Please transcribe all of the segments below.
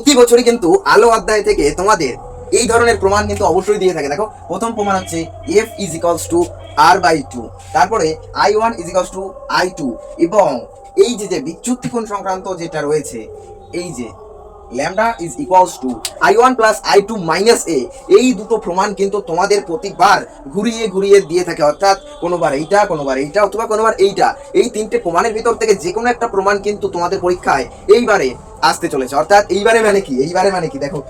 প্রতি বছরই কিন্তু আলো অধ্যায় থেকে তোমাদের এই ধরনের প্রমাণ কিন্তু অবশ্যই দিয়ে থাকে। দেখো, প্রথম প্রমাণ হচ্ছে F is equals to R by two, তারপরে I one is equals to I two, এবং এই যে বিচ্যুতি কোণ সংক্রান্ত যেটা রয়েছে, এই যে lambda is equals to I one plus I two minus A, এই দুটো প্রমাণ কিন্তু তোমাদের প্রতিবার ঘুরিয়ে ঘুরিয়ে দিয়ে থাকে। অর্থাৎ কোনোবার এইটা, কোনোবার এইটা, অথবা কোনোবার এইটা। এই তিনটে প্রমাণের ভিতর থেকে যে কোনো একটা প্রমাণ কিন্তু তোমাদের পরীক্ষায় এইবারে আসতে চলেছে। অর্থাৎ এইবারে মানে কি, এইবারে মানে কি, দেখো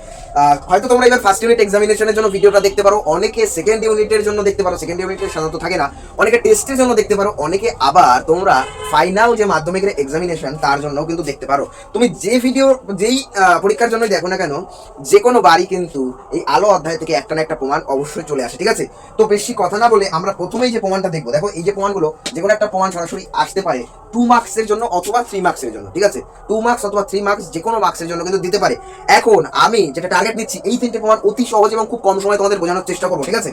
হয়তো তোমরা এবার ফার্স্ট ইউনিট এক্সামিনেশনের জন্য ভিডিওটা দেখতে পারো, অনেকে সেকেন্ড ইউনিটের জন্য দেখতে পারো, সেকেন্ড ইউনিটের সাধারণত থাকে না, অনেকে টেস্টের জন্য দেখতে পারো, অনেকে আবার তোমরা ফাইনাল যে মাধ্যমিকের এক্সামিনেশন তার জন্য কিন্তু দেখতে পারো। তুমি যে ভিডিও যেই পরীক্ষার জন্য দেখো না কেন, যে কোনো বারই কিন্তু এই আলো অধ্যায় থেকে একটা না একটা প্রমাণ অবশ্যই চলে আসে। ঠিক আছে, তো বেশি কথা না বলে আমরা প্রথমেই যে প্রমাণটা দেখবো। দেখো, এই যে প্রমাণগুলো, যে কোনো একটা প্রমাণ সরাসরি আসতে পারে 2 মার্কসের জন্য অথবা 3 মার্কসের জন্য। ঠিক আছে, 2 মার্কস অথবা 3 মার্কস যে কোনো মার্কসের জন্য কিন্তু দিতে পারে। এখন আমি যেটা টার্গেট নিচ্ছি, এই তিনটে প্রমাণ অতি সহজ এবং খুব কম সময় তোমাদের বোঝানোর চেষ্টা করবো। ঠিক আছে,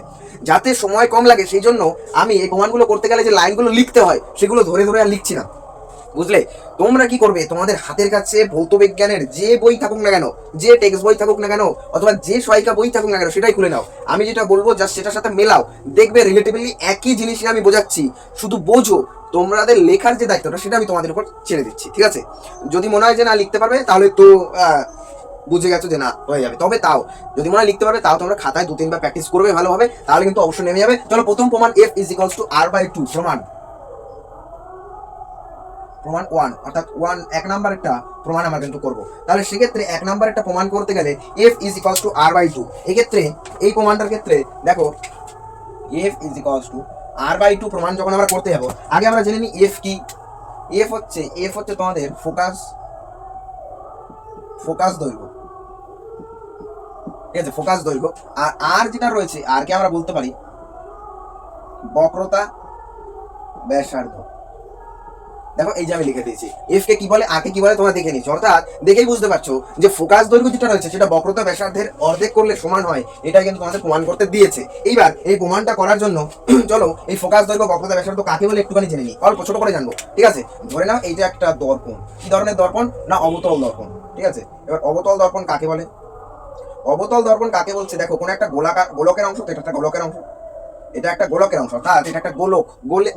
যাতে সময় কম লাগে সেই জন্য আমি এই প্রমাণগুলো করতে গেলে যে লাইনগুলো লিখতে হয় সেগুলো ধরে ধরে আর লিখছি না, বুঝলে? তোমরা কি করবে, তোমাদের হাতের কাছে ভৌত বিজ্ঞানের যে বই থাকুক না কেন, যে টেক্সট বই থাকুক না কেন, অথবা যে সহায়িকা বই থাকুক না কেন, সেটাই খুলে নাও। আমি যেটা বলবো জাস্ট সেটার সাথে মেলাও, দেখবে রিলেটিভলি একই জিনিসই আমি বোঝাচ্ছি, শুধু বোঝো। তোমাদের লেখার যে দায়িত্বটা সেটা আমি তোমাদের উপর ছেড়ে দিচ্ছি। ঠিক আছে, যদি মনে হয় যে না লিখতে পারবে, তাহলে তো বুঝে গেছো যে না হয়ে যাবে। তবে তাও যদি মনে হয় লিখতে পারবে, তাও তোমরা খাতায় 2-3 বার প্র্যাকটিস করবে ভালোভাবে, তাহলে কিন্তু অবশ্যই নেমে যাবে। চলো, প্রথম প্রমাণ F is equals to R by two, প্রমাণ 1, অর্থাৎ 1 নাম্বার একটা প্রমাণ আমরা কিন্তু করবো। তাহলে সেক্ষেত্রে 1 নাম্বার একটা প্রমাণ করতে গেলে F is equals to R by two, এক্ষেত্রে এই প্রমাণটার ক্ষেত্রে দেখো, F is equals to R by two প্রমাণ যখন আমরা করতে যাবো, আগে আমরা জেনে নিই এফ কি। এফ হচ্ছে তোমাদের ফোকাস দৈর্ঘ্য। ঠিক আছে, ফোকাস দৈর্ঘ্য। আর আর যেটা রয়েছে, আর কে আমরা বলতে পারি বক্রতা ব্যাসার্ধ। দেখো, এই যে আমি লিখে দিয়েছি, এফ কে কি বলে, আর কে কি বলে, তোমরা দেখে নিচ্ছ। অর্থাৎ দেখেই বুঝতে পারছো যে ফোকাস দৈর্ঘ্য যেটা রয়েছে সেটা বক্রতা ব্যাসার্ধের অর্ধেক করলে সমান হয়। এটা কিন্তু তোমাদের প্রমাণ করতে দিয়েছে। এইবার এই প্রমাণটা করার জন্য চলো এই ফোকাস দৈর্ঘ্য বক্রতা ব্যাসার্ধ কাকে বলে একটুখানি জেনে নিই, অল্প ছোট করে জানবো। ঠিক আছে, ধরে নাও এইটা একটা দর্পণ। কি ধরনের দর্পণ? না, অবতল দর্পণ। ঠিক আছে, এবার অবতল দর্পণ কাকে বলে? অবতল দর্পণ কাকে বলছে, দেখো, কোনো একটা গোলকের অংশ, এটা একটা গোলকের অংশ, এটা একটা গোলকের অংশ, অর্থাৎ এটা একটা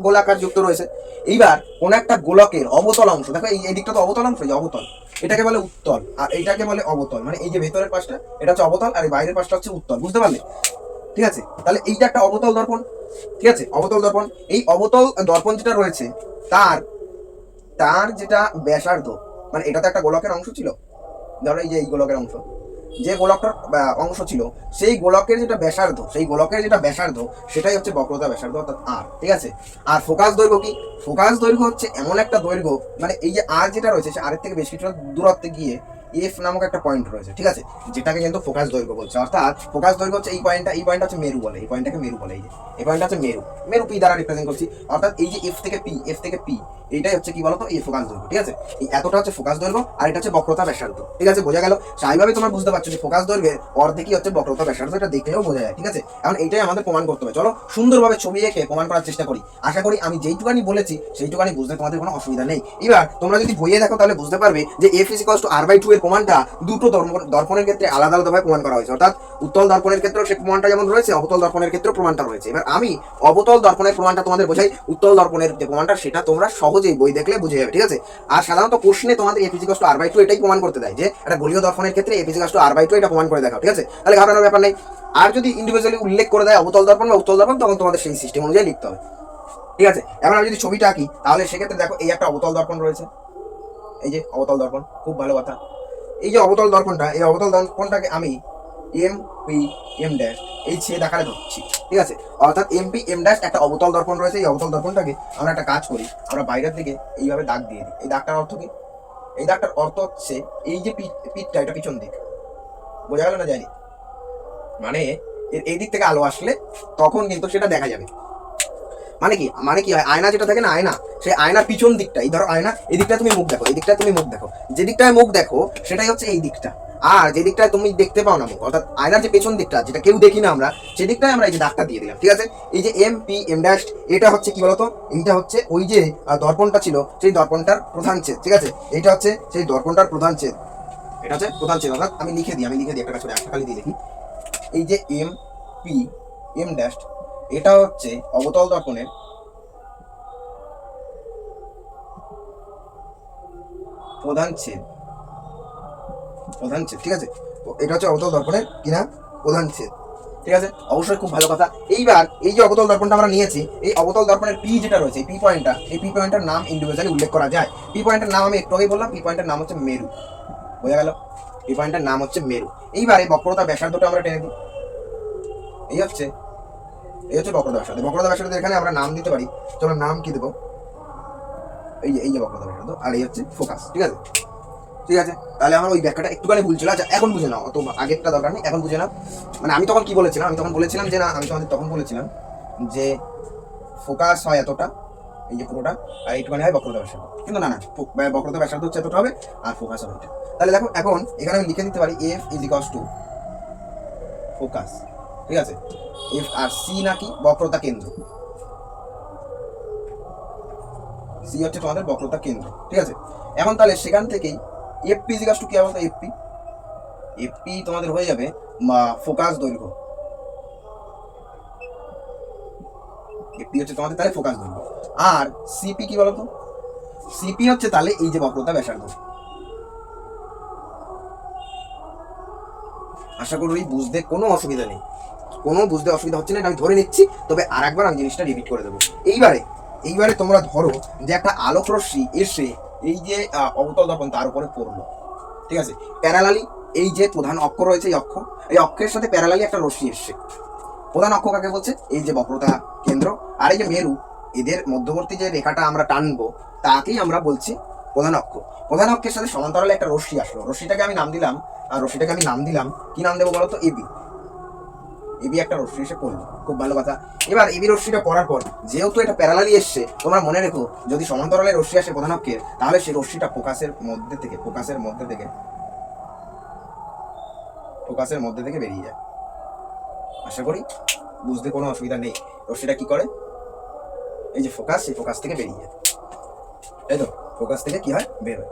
গোলাকার যুক্ত রয়েছে। এইবার কোন একটা গোলকের অবতল অংশ, দেখো এই দিকটা তো অবতল অংশ, এই অবতল, এটাকে বলে উত্তল, আর এইটাকে বলে অবতল। মানে এই যে ভেতরের পাশটা এটা হচ্ছে অবতল, আর এই বাইরের পাশটা হচ্ছে উত্তল, বুঝতে পারলে? ঠিক আছে, তাহলে এইটা একটা অবতল দর্পণ। ঠিক আছে, অবতল দর্পণ। এই অবতল দর্পণ যেটা রয়েছে, তার তার যেটা ব্যাসার্ধ, মানে এটা তো একটা গোলকের অংশ ছিল, ধরো এই যে এই গোলকের অংশ, যে গোলকটার অংশ ছিল, সেই গোলকের যেটা ব্যাসার্ধ সেটাই হচ্ছে বক্রতা ব্যাসার্ধ, অর্থাৎ আর। ঠিক আছে, আর ফোকাস দৈর্ঘ্য কি? ফোকাস দৈর্ঘ্য হচ্ছে এমন একটা দৈর্ঘ্য, মানে এই যে আর যেটা রয়েছে সে আরের থেকে বেশ কিছুটা দূরত্বে গিয়ে এফ নামক একটা পয়েন্ট রয়েছে। ঠিক আছে, যেটাকে কিন্তু ফোকাস দৈর্ঘ্য বলছে। অর্থাৎ ফোকাস দৈর্ঘ্য হচ্ছে এই পয়েন্টটা হচ্ছে মেরু বলে, এই পয়েন্টটাকে মেরু বলে। এই যে এই পয়েন্টটা হচ্ছে মেরু পি দ্বারা রিপ্রেজেন্ট করছি। অর্থাৎ এই যে এফ থেকে পি এইটাই হচ্ছে কি বলতো, এই ফোকাস দৈর্ঘ্য। ঠিক আছে, এই এতটা হচ্ছে ফোকাস দৈর্ঘ্য, আর এটা হচ্ছে বক্রতা ব্যাসার্ধ। ঠিক আছে, বোঝা গেল? স্বাভাবিকভাবে তোমরা বুঝতে পারছো যে ফোকাস দৈর্ঘ্যের অর্ধেকই হচ্ছে বক্রতা ব্যাসার্ধ, এটা দেখলেও বোঝা যায়। ঠিক আছে, এখন এইটাই আমাদের প্রমাণ করতে হবে। চলো সুন্দরভাবে ছবি এঁকে প্রমাণ করার চেষ্টা করি। আশা করি আমি যেইটুকানি বলেছি সেইটুকানি বুঝতে তোমাদের কোনো অসুবিধা নেই। এবার তোমরা যদি বইয়ে দেখো তাহলে বুঝতে পারবে যে F is equals to R by two এর প্রমাণটা দুটো দর্পণের ক্ষেত্রে আলাদা আলাদাভাবে প্রমাণ করা হয়েছে। অর্থাৎ উত্তল দর্পণের ক্ষেত্রেও সে প্রমাণটা যেমন রয়েছে, অবতল দর্পণের ক্ষেত্রেও প্রমাণটা রয়েছে। এবার আমি অবতল দর্পণের প্রমাণটা তোমাদের বোঝাই, উত্তল দর্পণের যে প্রমাণটা সেটা তোমরা সহজেই বই দেখলে বুঝে যাবে। ঠিক আছে, আর সাধারণত কোশ্চেনে তোমাদের F is equals to R by two এটাই প্রমাণ করতে দেয় যে একটা গোলীয় দর্পণের ক্ষেত্রে F is equals to R by two এটা প্রমাণ করে দেখাও। ঠিক আছে, তাহলে ঘাবড়ানোর ব্যাপার নেই। আর যদি ইন্ডিভিজুয়ালি উল্লেখ করে দেয় অবতল দর্পণ বা উত্তল দর্পণ, তখন তোমাদের সেই সিস্টেম অনুযায়ী লিখতে হবে। ঠিক আছে, এবার আমি যদি ছবিটা আঁকি, তাহলে সেক্ষেত্রে দেখো এই একটা অবতল দর্পণ রয়েছে, এই যে অবতল দর্পণ, খুব ভালো কথা। এই যে অবতল দর্পণটা, এই অবতল দর্পণটাকে আমি এম পি এম ড্যাশ এই ছেদ আকারে ধরছি। ঠিক আছে, অর্থাৎ এম পি এম ড্যাশ একটা অবতল দর্পণ রয়েছে। এই অবতল দর্পণটাকে আমরা একটা কাজ করি, আমরা বাইরের দিকে এইভাবে দাগ দিয়ে দিই। এই দাগটার অর্থ কি? এই দাগটার অর্থ হচ্ছে এই যে পিঠটা, এটা পিছন দিক। বোঝা গেল না? যায়নি? মানে এই দিক থেকে আলো আসলে তখন কিন্তু সেটা দেখা যাবে। মানে কি হয়, আয়না যেটা থাকে না, আয়না, সেই আয়নার পিছন দিকটা, এই ধরো আয়না, এই দিকটা তুমি মুখ দেখো, এই দিকটা তুমি মুখ দেখো, যে দিকটায় মুখ দেখো সেটাই হচ্ছে এই দিকটা। আর যে দিকটায় তুমি দেখতে পাও না মুখ, অর্থাৎ আয়নার যে পেছন দিকটা যেটা কেউ দেখি না আমরা, সেদিকটায় আমরা এই যে দাগটা দিয়ে দিলাম। ঠিক আছে, এই যে এম পি এম ড্যাশ এটা হচ্ছে কি বলতো, এইটা হচ্ছে ওই যে দর্পণটা ছিল সেই দর্পণটার প্রধান ছেদ। ঠিক আছে, এইটা হচ্ছে সেই দর্পণটার প্রধান ছেদ। এটা হচ্ছে প্রধান ছেদ। অর্থাৎ আমি লিখে দিই একটা কাজ করে একটা খালি দিয়ে লিখি। এই যে এম পি এম ড্যাশ, এটা হচ্ছে অবতল দর্পণের প্রধান ছেদ, ঠিক আছে। তো এটা হচ্ছে অবতল দর্পণের কিনা প্রধান ছেদ, ঠিক আছে। অবশ্যই খুব ভালো কথা। এইবার এই যে অবতল দর্পণটা আমরা নিয়েছি, এই অবতল দর্পণের পি যেটা রয়েছে, পি পয়েন্টটা, এই পি পয়েন্টের নাম ইন্ডিভিজুয়ালি উল্লেখ করা যায়। পি পয়েন্টের নাম আমি একটু আগেই বললাম, পি পয়েন্টের নাম হচ্ছে মেরু, বোঝা গেল? পি পয়েন্টের নাম হচ্ছে মেরু। এইবার এই বক্রতা ব্যাসার্ধটা আমরা টেনে দিই। এই হচ্ছে বক্রতা ব্যাসার্ধ। বক্রতা ব্যাসার্ধ এখানে আমরা নাম দিতে পারি, চলো নাম কি দেবো, এই যে বক্রতা ব্যাসার্ধ, আর এই হচ্ছে ফোকাস, ঠিক আছে। তাহলে আমার ওই ব্যাখ্যাটা একটুখানি ভুল ছিল। আচ্ছা এখন বুঝে নাও, অত আগেরটা দরকার নেই, এখন বুঝে নাও। মানে আমি তখন কি বলেছিলাম, আমি তখন বলেছিলাম যে ফোকাস হয় এতটা, এই যে পুরোটা, আর এইটুখানি হয় বক্রতা ব্যাসার্ধ। কিন্তু না, বক্রতা ব্যাসার্ধ হচ্ছে এতটা হবে, আর ফোকাস হবে এটা। তাহলে দেখো এখন এখানে আমি লিখে দিতে পারি F is equals to focus, ঠিক আছে। এফ আর সি নাকি বক্রতা কেন্দ্র, সি হচ্ছে তোমাদের বক্রতা কেন্দ্র, ঠিক আছে। এখন তাহলে সেখান থেকেই এফপি ইজ ইকুয়ালস টু কি হবে, তো এফপি তোমাদের হয়ে যাবে ফোকাস দৈর্ঘ্য। এফপি হচ্ছে তোমাদের তাহলে ফোকাস দৈর্ঘ্য। আর সিপি কি বলতো, সিপি হচ্ছে তাহলে এই যে বক্রতা ব্যাসার্ধ। আশা করি বুঝতে কোনো অসুবিধা নেই, বুঝতে অসুবিধা হচ্ছে না, আমি ধরে নিচ্ছি। তবে আর একবার আমি জিনিসটা রিপিট করে দেবো। এইবারে তোমরা ধরো যে একটা আলোক রশ্মি এসে এই যে অবতল দর্পণ তার উপরে পড়লো, ঠিক আছে। প্যারালালি এই যে প্রধান অক্ষ রয়েছে, এই অক্ষের সাথে প্যারালালি একটা রশ্মি এসছে। প্রধান অক্ষ কাকে বলছে, এই যে বক্রতা কেন্দ্র আর এই যে মেরু, এদের মধ্যবর্তী যে রেখাটা আমরা টানবো তাকেই আমরা বলছি প্রধান অক্ষ। প্রধান অক্ষের সাথে সমান্তরালে একটা রশ্মি আসলো, রশ্মিটাকে আমি নাম দিলাম কি নাম দেবো বলতো, এবি একটা রশ্মি এসে পড়লো, খুব ভালো কথা। এবার এবি রশ্মিটা পড়ার পর যেহেতু এটা প্যারালালি এসছে, তোমরা মনে রেখো যদি সমান্তরালে রশ্মি আসে প্রধান অক্ষের, তাহলে সেই রশ্মিটা ফোকাসের মধ্যে থেকে বেরিয়ে যায়। আশা করি বুঝতে কোনো অসুবিধা নেই। রশ্মিটা কি করে, এই যে ফোকাস, সেই ফোকাস থেকে বেরিয়ে যায়, তাই তো, ফোকাস থেকে কি হয়, বের হয়।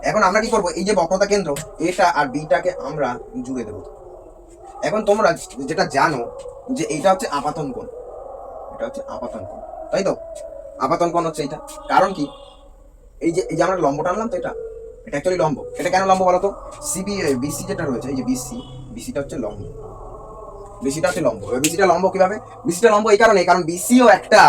এখন আমরা কি করবো, এই যে বক্রতা কেন্দ্র এটা আর বিটাকে আমরা জুড়ে দেবো। এখন তোমরা যেটা জানো যে এটা হচ্ছে আপাতন কোণ, তাই তো। আপাতন কোণ হচ্ছে এটা, কারণ কি, এই যে আমরা লম্ব টানলাম তো, এটা অ্যাকচুয়ালি লম্ব। এটা কেন লম্ব বলতো, বিসি যেটা রয়েছে, এই যে বিসিটা হচ্ছে লম্ব, বিসিটা লম্ব কিভাবে, বিসিটা লম্ব এই কারণে, কারণ বিসিও একটা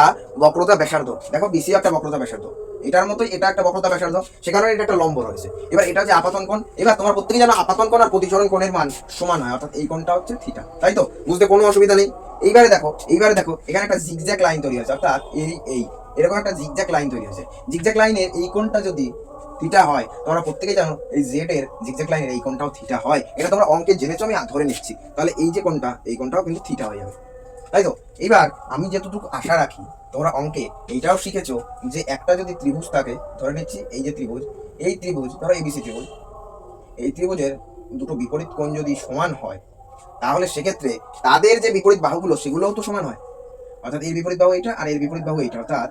বক্রতা ব্যাসার্ধ। দেখো বিসিও একটা বক্রতা ব্যাসার্ধ, এটার মতোই এটা একটা বক্রতা ব্যাসার্ধ, সে কারণে এটা একটা লম্ব রয়েছে। এবার এটা হচ্ছে আপাতন কোণ। এবার তোমার প্রত্যেকে জানো আপাতন কোণ আর প্রতিসরণ কোণের মান সমান হয়, অর্থাৎ এই কোণটা হচ্ছে থিটা, তাই তো, বুঝতে কোনো অসুবিধা নেই। এইবারে দেখো এখানে একটা জিগজ্যাগ লাইন তৈরি হয়েছে, অর্থাৎ এরকম একটা জিগজ্যাগ লাইন তৈরি হয়েছে। জিগজ্যাগ লাইনের এই কোণটা যদি থিটা হয়, তোমরা প্রত্যেকেই জানো এই জেড এর জিগজ্যাগ লাইনের এই কোণটাও থিটা হয়। এটা তোমরা অঙ্কে জেনেছো, আমি ধরে নিচ্ছি। তাহলে এই যে কোণটা, এই কোণটাও কিন্তু থিটা হয়ে যাবে, তাই তো। এবার আমি যতটুকু আশা রাখি, তোমরা অঙ্কে এইটাও শিখেছো যে একটা যদি ত্রিভুজ থাকে, ধরে নিচ্ছি এই যে ত্রিভুজ ধরো এবিসি ত্রিভুজ, এই ত্রিভুজের দুটো বিপরীত কোণ যদি সমান হয়, তাহলে সেক্ষেত্রে তাদের যে বিপরীত বাহুগুলো সেগুলোও তো সমান হয়। অর্থাৎ এর বিপরীত বাহু এইটা আর এর বিপরীত বাহু এইটা, অর্থাৎ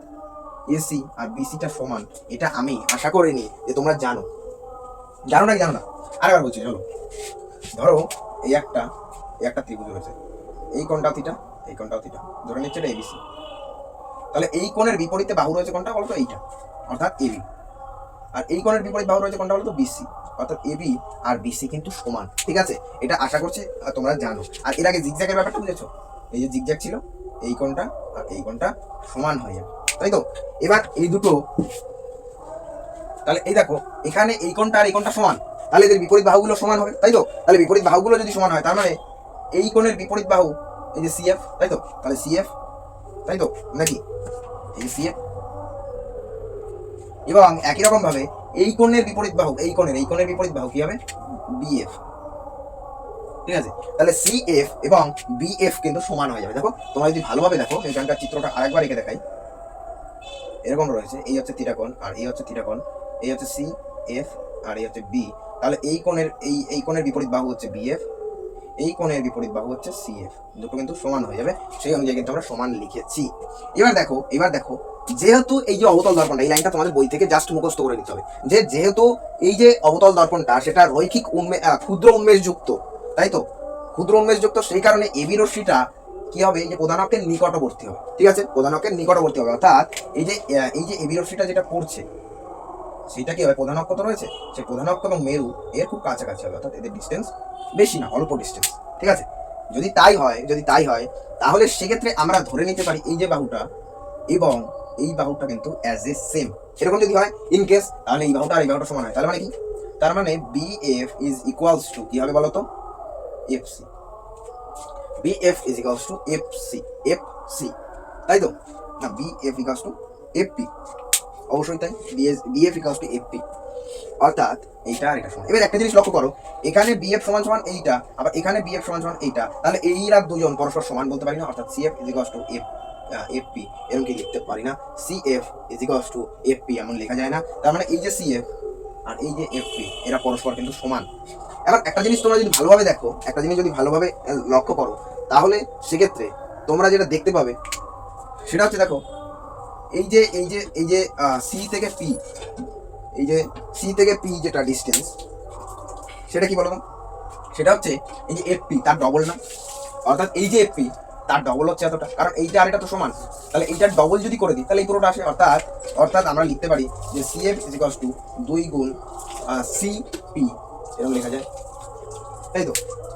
এসি আর বিসিটা সমান। এটা আমি আশা করিনি যে তোমরা জানো না। আরেকবার বলছি, চলো ধরো এই একটা ত্রিভুজ রয়েছে, এই কোণটা থিটা, এই কোণটাও থিটা, ধরে নিচ্ছে এটা এবিসি। তাহলে এই কোণের বিপরীতে বাহু রয়েছে কোনটা বলতো, এইটা, অর্থাৎ এবি। আর এই কোণের বিপরীত বাহু রয়েছে কোনটা বলতো, বিসি, অর্থাৎ এবি আর বিসি কিন্তু সমান, ঠিক আছে। এটা আশা করছি তোমরা জানো। আর এর আগে জিগজ্যাগের ব্যাপারটা বুঝেছো, এই যে জিগজ্যাগ ছিল, এই কোণটা আর এই কোণটা সমান হয়ে যাবে, তাই তো। এবার এই দুটো, তাহলে এই দেখো এখানে এই কোণটা আর এই কোণটা সমান, তাহলে এদের বিপরীত বাহুগুলো সমান হবে, তাই তো। তাহলে বিপরীত বাহুগুলো যদি সমান হয়, তার মানে এই কোণের বিপরীত বাহু এই যে সিএফ, তাই তো। তাহলে সিএফ, তাই তো নাকি, এই সিএফ। এবং একই রকম ভাবে এই কোণের বিপরীত বাহু, এই কোণের বিপরীত বাহু কি হবে, বিএফ, ঠিক আছে। তাহলে সিএফ এবং বিএফ কিন্তু সমান হয়ে যাবে। দেখো তোমরা যদি ভালোভাবে দেখো, এখানকার চিত্রটা আরেকবার এঁকে দেখাই, এরকম রয়েছে, এই হচ্ছে থিটা কোণ আর এই হচ্ছে থিটা কোণ, এই হচ্ছে সি এফ আর এই হচ্ছে বি। তাহলে এই কোণের বিপরীত বাহু হচ্ছে বিএফ, এই কোণের বিপরীত বাহু হচ্ছে সিএফ, দুটো কিন্তু সমান হয়ে যাবে। সেই অনুযায়ী কিন্তু আমরা সমান লিখেছি। এবার দেখো যেহেতু এই যে অবতল দর্পণটা, এই লাইনটা তোমাদের বই থেকে জাস্ট মুখস্থ করে নিতে হবে, যে যেহেতু এই যে অবতল দর্পণটা সেটা রৈখিক ক্ষুদ্র উন্মেষযুক্ত, তাই তো, ক্ষুদ্র উন্মেষযুক্ত, সেই কারণে এবি রশ্মিটা কি হবে, এই যে প্রধানকের নিকটবর্তী হবে, ঠিক আছে, প্রধানকের নিকটবর্তী হবে, অর্থাৎ এই যে এবি রশ্মিটা যেটা পড়ছে সেটা কি হবে, প্রধানক কত রয়েছে, সেই প্রধানক এবং মেরু এর খুব কাছাকাছি হবে, অর্থাৎ এদের ডিস্টেন্স বেশি না, অল্প ডিস্টেন্স, ঠিক আছে। যদি তাই হয় তাহলে সেক্ষেত্রে আমরা ধরে নিতে পারি এই যে বাহুটা এবং এই বাহুটা কিন্তু অ্যাজ এ সেম। এরকম যদি হয় ইন কেস, তাহলে এই বাহুটা আর এই বাহুটা সমান হয়, তার মানে কি, তার মানে BF ইজ ইকুয়ালস টু কি হবে বলতো, FC। BF is equals two FC, তাই তো, না BF ইকুয়ালস টু FP, অবশ্যই তাই, BF ইকুয়ালস টু FP, অর্থাৎ এইটা আর এটা সমান। এবার একটা জিনিস লক্ষ্য করো, এখানে BF সমান সমান এইটা, আবার এখানে BF সমান সমান এইটা, তাহলে এইরা দুজন পরস্পর সমান বলতে পারি না, অর্থাৎ CF is equals two FP এরকম কি লিখতে পারি না, CF is equals two FP এমন লেখা যায় না, তার মানে এই যে CF আর এই যে FP এরা পরস্পর কিন্তু সমান। এবার একটা জিনিস তোমরা যদি ভালোভাবে দেখো, একটা জিনিস যদি ভালোভাবে লক্ষ্য করো, তাহলে সেক্ষেত্রে তোমরা যেটা দেখতে পাবে সেটা হচ্ছে, দেখো এই যে C থেকে P, এই যে C থেকে P যেটা ডিস্টেন্স, সেটা কি বলতো, সেটা হচ্ছে এই যে FP তার ডবল না, অর্থাৎ এই যে FP তার ডবল হচ্ছে এতটা, কারণ এইটা আর এটা তো সমান, তাহলে এইটার ডবল যদি করে দিই তাহলে এই পুরোটা আসে, অর্থাৎ আমরা লিখতে পারি যে CF ইজ ইকুয়ালস টু 2 গুণ CP, এরকম লেখা যায়, তাই তো,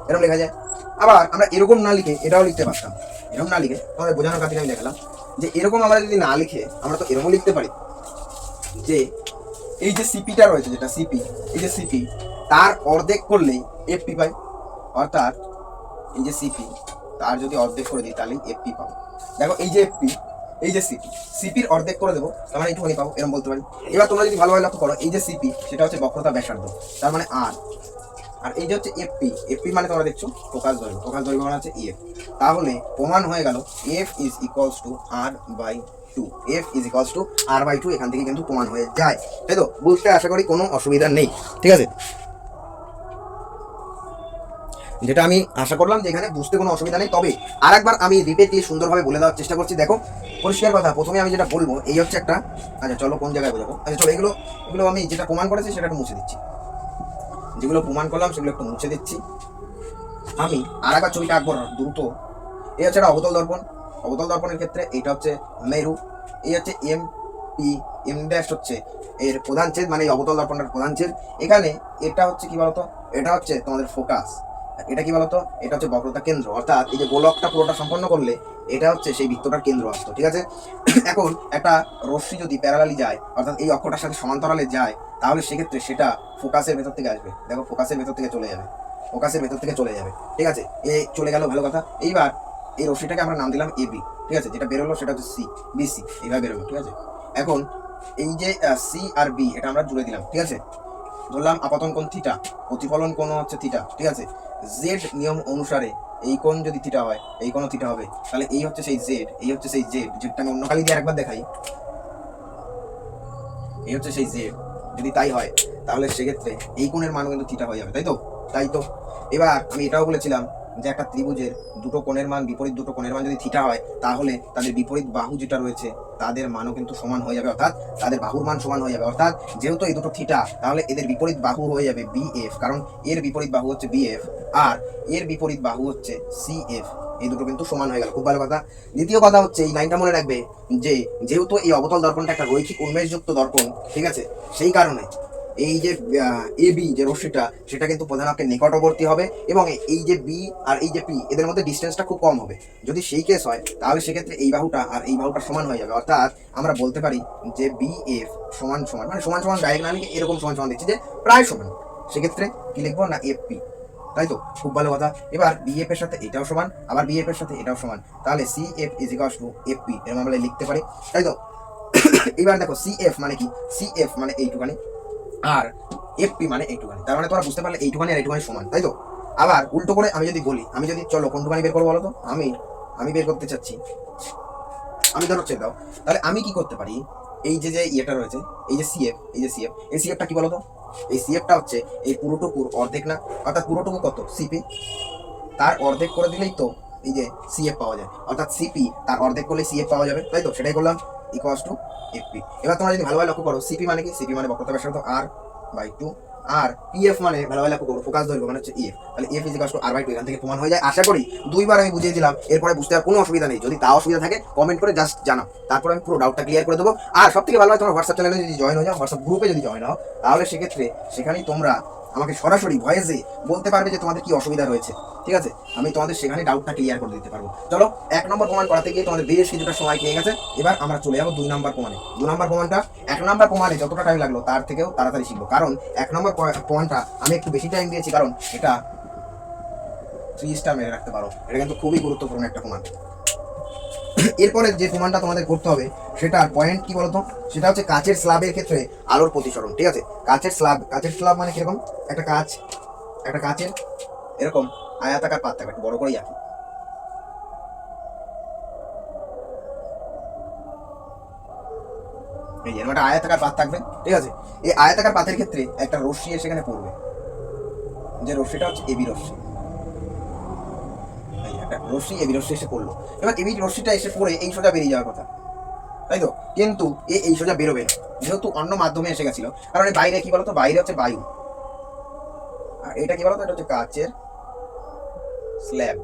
এরকম লেখা যায়। আবার আমরা এরকম না লিখে এটাও লিখতে পারতাম, এরকম না লিখে, তোমাদের বোঝানোর খাতিরে আমি দেখালাম যে এরকম আমরা যদি না লিখে আমরা তো এরকমও লিখতে পারি যে এই যে সিপিটা রয়েছে, যেটা সিপি, এই যে সিপি তার অর্ধেক করলেই এফপি পাই, অর্থাৎ এই যে সিপি তার যদি অর্ধেক করে দিই তাহলে এফপি পাবো। দেখো এই যে এফপি, এই যে সিপির অর্ধেক করে দেবো, তার মানে এইটুখানি পাবো, এরকম বলতে পারি। এবার তোমরা যদি ভালোভাবে লক্ষ্য করো, এই যে সিপি সেটা হচ্ছে বক্রতা ব্যাসার্ধ, তার মানে আর এই যে হচ্ছে এফপি মানে তোমরা দেখছো ফোকাস দৈর্ঘ্য মানে হচ্ছে EF, তাহলে প্রমাণ হয়ে গেল F is equals two R/2, F is equals two R/2, এখান থেকে কিন্তু প্রমাণ হয়ে যায়, তাই তো, বুঝতে আশা করি কোনো অসুবিধা নেই, ঠিক আছে। যেটা আমি আশা করলাম যে এখানে বুঝতে কোনো অসুবিধা নেই, তবে আরেকবার আমি রিপিট দিয়ে সুন্দরভাবে বলে দেওয়ার চেষ্টা করছি। দেখো পরিষ্কার কথা, প্রথমে আমি যেটা বলবো এই হচ্ছে একটা, আচ্ছা চলো কোন জায়গায় বোঝাবো, আচ্ছা চলো এগুলো আমি যেটা প্রমাণ করেছি সেটা একটু মুছে দিচ্ছি, যেগুলো প্রমাণ করলাম সেগুলো একটু মুছে দিচ্ছি। আমি আর একবার ছবিটা আঁকবো দ্রুত। এই হচ্ছে একটা অবতল দর্পণের ক্ষেত্রে এটা হচ্ছে মেরু, এই হচ্ছে এম ড্যাশ হচ্ছে এর প্রধান ছেদ, মানে এই অবতল দর্পণের প্রধান ছেদ। এখানে এটা হচ্ছে কি বলতো, এটা হচ্ছে তোমাদের ফোকাস, এটা কি বলতো, এটা হচ্ছে বক্রতা কেন্দ্র, অর্থাৎ এই যে গোলকটা পুরোটা সম্পন্ন করলে এটা হচ্ছে সেই বৃত্তটার কেন্দ্র আসতো, ঠিক আছে। এখন একটা রশ্মি যদি প্যারালালি যায়, অর্থাৎ এই অক্ষটার সাথে সমান্তরালে যায়, তাহলে সেক্ষেত্রে সেটা ফোকাসের ভেতর থেকে আসবে, দেখো ফোকাসের ভেতর থেকে চলে যাবে, ঠিক আছে, এ চলে গেল, ভালো কথা। এইবার এই রশ্মিটাকে আমরা নাম দিলাম AB, ঠিক আছে, যেটা বেরোলো সেটা হচ্ছে BC, এইভাবে বেরোলো, ঠিক আছে। এখন এই যে C আর B এটা আমরা জুড়ে দিলাম, ঠিক আছে, ধরলাম আপাতন কোণ থিটা, প্রতিফলন কোণ হচ্ছে থিটা, ঠিক আছে। জেড নিয়ম অনুসারে এই কোণ যদি থিটা হয় এই কোণও থিটা হবে, তাহলে এই হচ্ছে সেই জেড, যেটা আমি অন্য কালি দিয়ে আরেকবার দেখাই, এই হচ্ছে সেই জেড। যদি তাই হয় তাহলে সেক্ষেত্রে এই কোণের মান কিন্তু থিটা হয়ে যাবে, তাই তো। এবার আমি এটাও বলেছিলাম যে একটা ত্রিভুজের বিপরীত দুটো কোণের মান যদি থিটা হয়, তাহলে তাদের বিপরীত বাহু যেটা রয়েছে তাদের মানও কিন্তু সমান হয়ে যাবে, অর্থাৎ তাদের বাহুর মান সমান হয়ে যাবে, অর্থাৎ যেহেতু এই দুটো থিটা, তাহলে এদের বিপরীত বাহু হয়ে যাবে BF, কারণ এর বিপরীত বাহু হচ্ছে BF আর এর বিপরীত বাহু হচ্ছে CF, এই দুটো কিন্তু সমান হয়ে গেল, খুব ভালো কথা। দ্বিতীয় কথা হচ্ছে এই লাইনটা মনে রাখবে যে যেহেতু এই অবতল দর্পণটা একটা রৈখিক উন্মেষযুক্ত দর্পণ, ঠিক আছে, সেই কারণে এই যে AB যে রশ্মিটা সেটা কিন্তু প্রধান অক্ষের নিকটবর্তী হবে, এবং এই যে B আর এই যে P এদের মধ্যে ডিস্টেন্সটা খুব কম হবে। যদি সেই কেস হয় তাহলে সেক্ষেত্রে এই বাহুটা আর এই বাহুটা সমান হয়ে যাবে, অর্থাৎ আমরা বলতে পারি যে BF সমান সমান, মানে সমান সমান ডাইরেক্ট না লিখে এরকম সমান সমান দিচ্ছি যে প্রায় সমান, সেক্ষেত্রে কি লিখবো না FP, তাই তো, খুব ভালো কথা। এবার BF এর সাথে এটাও সমান, আবার BF এর সাথে এটাও সমান, তাহলে CF is equals two FP এরকম আমরা লিখতে পারি, তাই তো। এবার দেখো CF মানে কি, CF মানে এইটুখানি আর FP মানে এইটুখানি, তার মানে তোমরা বুঝতে পারলে এইটুখানি আর এইটুখানি সমান, তাই তো। আবার উল্টো করে আমি যদি বলি, চলো কোনটুখানি বের করবো বলো তো, আমি বের করতে চাচ্ছি, আমি ধরো চেয়ে দাও, তাহলে আমি কি করতে পারি, এই যে ইয়েটা রয়েছে, এই যে CF, এই CFটা কি বলো তো, এই CFটা হচ্ছে এই পুরোটুকুর অর্ধেক না, অর্থাৎ পুরোটুকু কত CP, তার অর্ধেক করে দিলেই তো এই যে CF পাওয়া যায়, অর্থাৎ CP তার অর্ধেক করলে CF পাওয়া যাবে, তাই তো, সেটাই করলাম। Equals to FP. এবার তোমরা যদি ভালোভাবে লক্ষ্য করো, সিপি মানে কি? সিপি মানে বক্রতা ব্যাসার্ধ r/2, আর পিএফ মানে ভালোভাবে লক্ষ্য করো ফোকাস দৈর্ঘ্য মানে হচ্ছে ইএফ। তাহলে F is equals two r/2। এখান থেকে প্রমাণ হয়ে যায়। আশা করি দুইবার আমি বুঝিয়ে দিলাম, এরপরে বুঝতে আর কোনো অসুবিধা নেই। যদি তাও অসুবিধা থাকে কমেন্ট করে জাস্ট জানাও, তারপর আমি পুরো ডাউটটা ক্লিয়ার করে দেবো। আর সব থেকে ভালো হয় তোমার হোয়াটসঅ্যাপ চ্যানেলে যদি জয়েন হয়ে যাও, হোয়াটসঅ্যাপ গ্রুপে যদি জয়েন হও, তাহলে সেক্ষেত্রে সেখানেই তোমরা আমাকে সরাসরি ভয়েসে বলতে পারবে যে তোমাদের কি অসুবিধা রয়েছে, ঠিক আছে? আমি তোমাদের সেখানে ডাউটটা ক্লিয়ার করে দিতে পারবো। চলো, 1 নম্বর প্রমাণ করাতে গিয়ে তোমাদের বেশ কিছুটা সময় পেয়ে গেছে। এবার আমরা চলে যাবো 2 নম্বর প্রমাণে। 2 নম্বর প্রমাণটা 1 নম্বর প্রমাণে যতটা টাইম লাগলো তার থেকেও তাড়াতাড়ি শিখবো, কারণ 1 নম্বর প্রমাণটা আমি একটু বেশি টাইম দিয়েছি, কারণ এটা 3 স্টার মেরে রাখতে পারো। এটা কিন্তু খুবই গুরুত্বপূর্ণ একটা প্রমাণ। এরপরে যে প্রমাণটা তোমাদের করতে হবে সেটার পয়েন্ট কি বলতো? সেটা হচ্ছে কাচের স্ল্যাবের ক্ষেত্রে আলোর প্রতিসরণ, ঠিক আছে? কাচের স্ল্যাব মানে কিরকম? একটা কাচের এরকম আয়তাকার পাত থাকবে, একটু বড় করেই আঁকি। এই যে একটা আয়তাকার পাত থাকবে, ঠিক আছে? এই আয়তাকার পাতের ক্ষেত্রে একটা রশ্মি সেখানে পড়বে, যে রশ্মিটা হচ্ছে এবি রশ্মি। একটা রশ্মি এবি রশ্মি এসে পড়লো। এবার এবি রশ্মিটা এসে পড়ে এই সোজা বেরিয়ে যাওয়ার কথা, তাই তো? কিন্তু এই সোজা বেরোবে না, যেহেতু অন্য মাধ্যমে এসে গেছিল। কারণ এই বাইরে কি বলতো? বাইরে হচ্ছে বায়ু, আর এটা কি বলতো? এটা হচ্ছে কাচের স্ল্যাব।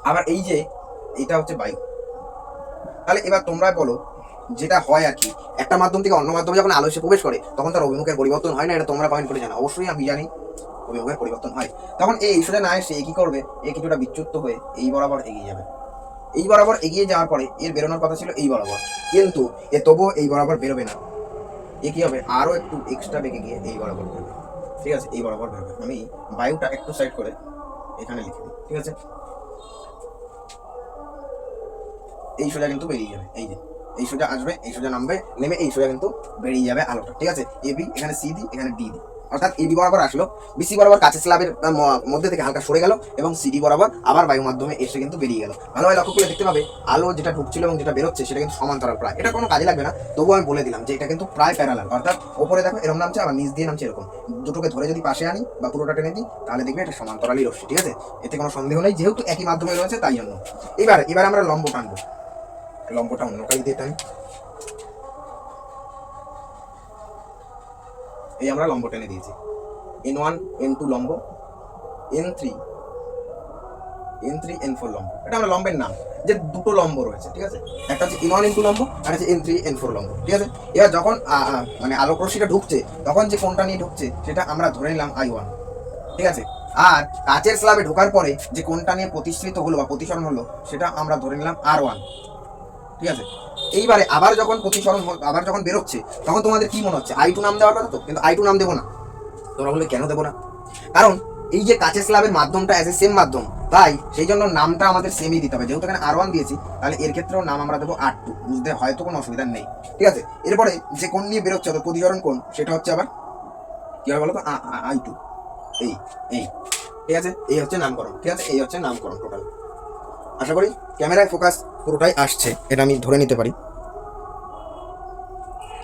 আবার এই যে এটা হচ্ছে বায়ু। তাহলে এবার তোমরা বলো, যেটা হয় আর কি, একটা মাধ্যম থেকে অন্য মাধ্যমে যখন আলো এসে প্রবেশ করে তখন তার অভিমুখের পরিবর্তন হয় না? এটা তোমরা পয়েন্ট করে জানো। অবশ্যই আমি জানি অভিমুখের পরিবর্তন হয়। তখন এই সোজা না এসে কি করবে? কিছুটা বিচ্যুত হয়ে এই বরাবর এগিয়ে যাবে। এই বরাবর এগিয়ে যাওয়ার পরে এর বেরোনোর কথা ছিল এই বরাবর, কিন্তু তবুও এই বরাবর বেরোবে না। কি হবে? আরো একটু এক্সট্রা বেগে গিয়ে এই বরাবর বেরোবে, ঠিক আছে? এই বরাবর বেরোবে। আমি বায়ুটা একটু সাইড করে এখানে লিখে দিই, ঠিক আছে? এই সোজা কিন্তু বেরিয়ে যাবে। এই যে এই সোজা আসবে, এই সোজা নামবে, নেমে এই সোজা কিন্তু বেরিয়ে যাবে আলোটা, ঠিক আছে? এবি, এখানে সি দি, এখানে ডি দি, অর্থাৎ এবি বরাবর আসলো, বিসি বরাবর কাঁচের স্ল্যাবের মধ্যে থেকে হালকা সরে গেল, এবং সিডি বরাবর আবার বায়ু মাধ্যমে এসে কিন্তু বেরিয়ে গেল। ভালোভাবে লক্ষ্য করে দেখতে পাবে আলো যেটা ঢুকছিল এবং যেটা বেরোচ্ছে সেটা কিন্তু সমান্তরাল প্রায়। এটা কোনো কাজে লাগবে না, তবুও আমি বলে দিলাম যে এটা কিন্তু প্রায় প্যারালাল। অর্থাৎ ওপরে দেখো এরকম নামছে, আবার নিচ দিয়ে নামছে এরকম। দুটোকে ধরে যদি পাশে আনি বা পুরোটা টেনে দিই, তাহলে দেখবে এটা সমান্তরালই রশ্মি, ঠিক আছে? এতে কোনো সন্দেহ নেই, যেহেতু একই মাধ্যমে রয়েছে তাই জন্য। এবার আমরা লম্ব টানবো। লম্বটা অন্য কাজ দিয়ে টানি। এই আমরা লম্ব টেনে দিয়েছি, n1 n2 লম্ব, n3 n4 লম্ব। এটা আমরা লম্বের নাম, যে দুটো লম্ব রয়েছে, ঠিক আছে? একটা হচ্ছে n1 n2 লম্ব, আর হচ্ছে n3 n4 লম্ব, ঠিক আছে? এবার যখন মানে আলোক রশ্মিটা ঢুকছে, তখন যে কোণটা নিয়ে ঢুকছে সেটা আমরা ধরে নিলাম I1, ঠিক আছে? আর কাচের স্ল্যাবে ঢোকার পরে যে কোণটা নিয়ে প্রতিসৃত হলো বা প্রতিসরণ হলো সেটা আমরা ধরে নিলাম R1, ঠিক আছে? এইবারে আবার যখন প্রতিসরণ আবার যখন বেরোচ্ছে, তখন তোমাদের কি মনে হচ্ছে? I2 নাম দেওয়ার কথা তো, কিন্তু I2 নাম দেবো না। তোমরা বলবে কেন দেবো না? কারণ এই যে কাচের স্ল্যাবের মাধ্যমটা অ্যাজ এ সেম মাধ্যম, তাই সেই জন্য নামটা আমাদের সেমই দিতে হবে। যেহেতু এখানে R1 দিয়েছি, তাহলে এর ক্ষেত্রেও নাম আমরা দেবো R2। বুঝতে হয়তো কোনো অসুবিধা নেই, ঠিক আছে? এরপরে যে কোণ নিয়ে বেরোচ্ছে অর্থাৎ প্রতিসরণ কোণ, সেটা হচ্ছে আবার কি হবে বলো তো? I2। এই এই ঠিক আছে? এই হচ্ছে নামকরণ, ঠিক আছে? এই হচ্ছে নামকরণ টোটাল। আশা করি ক্যামেরায় ফোকাস পুরোটাই আসছে, এটা আমি ধরে নিতে পারি,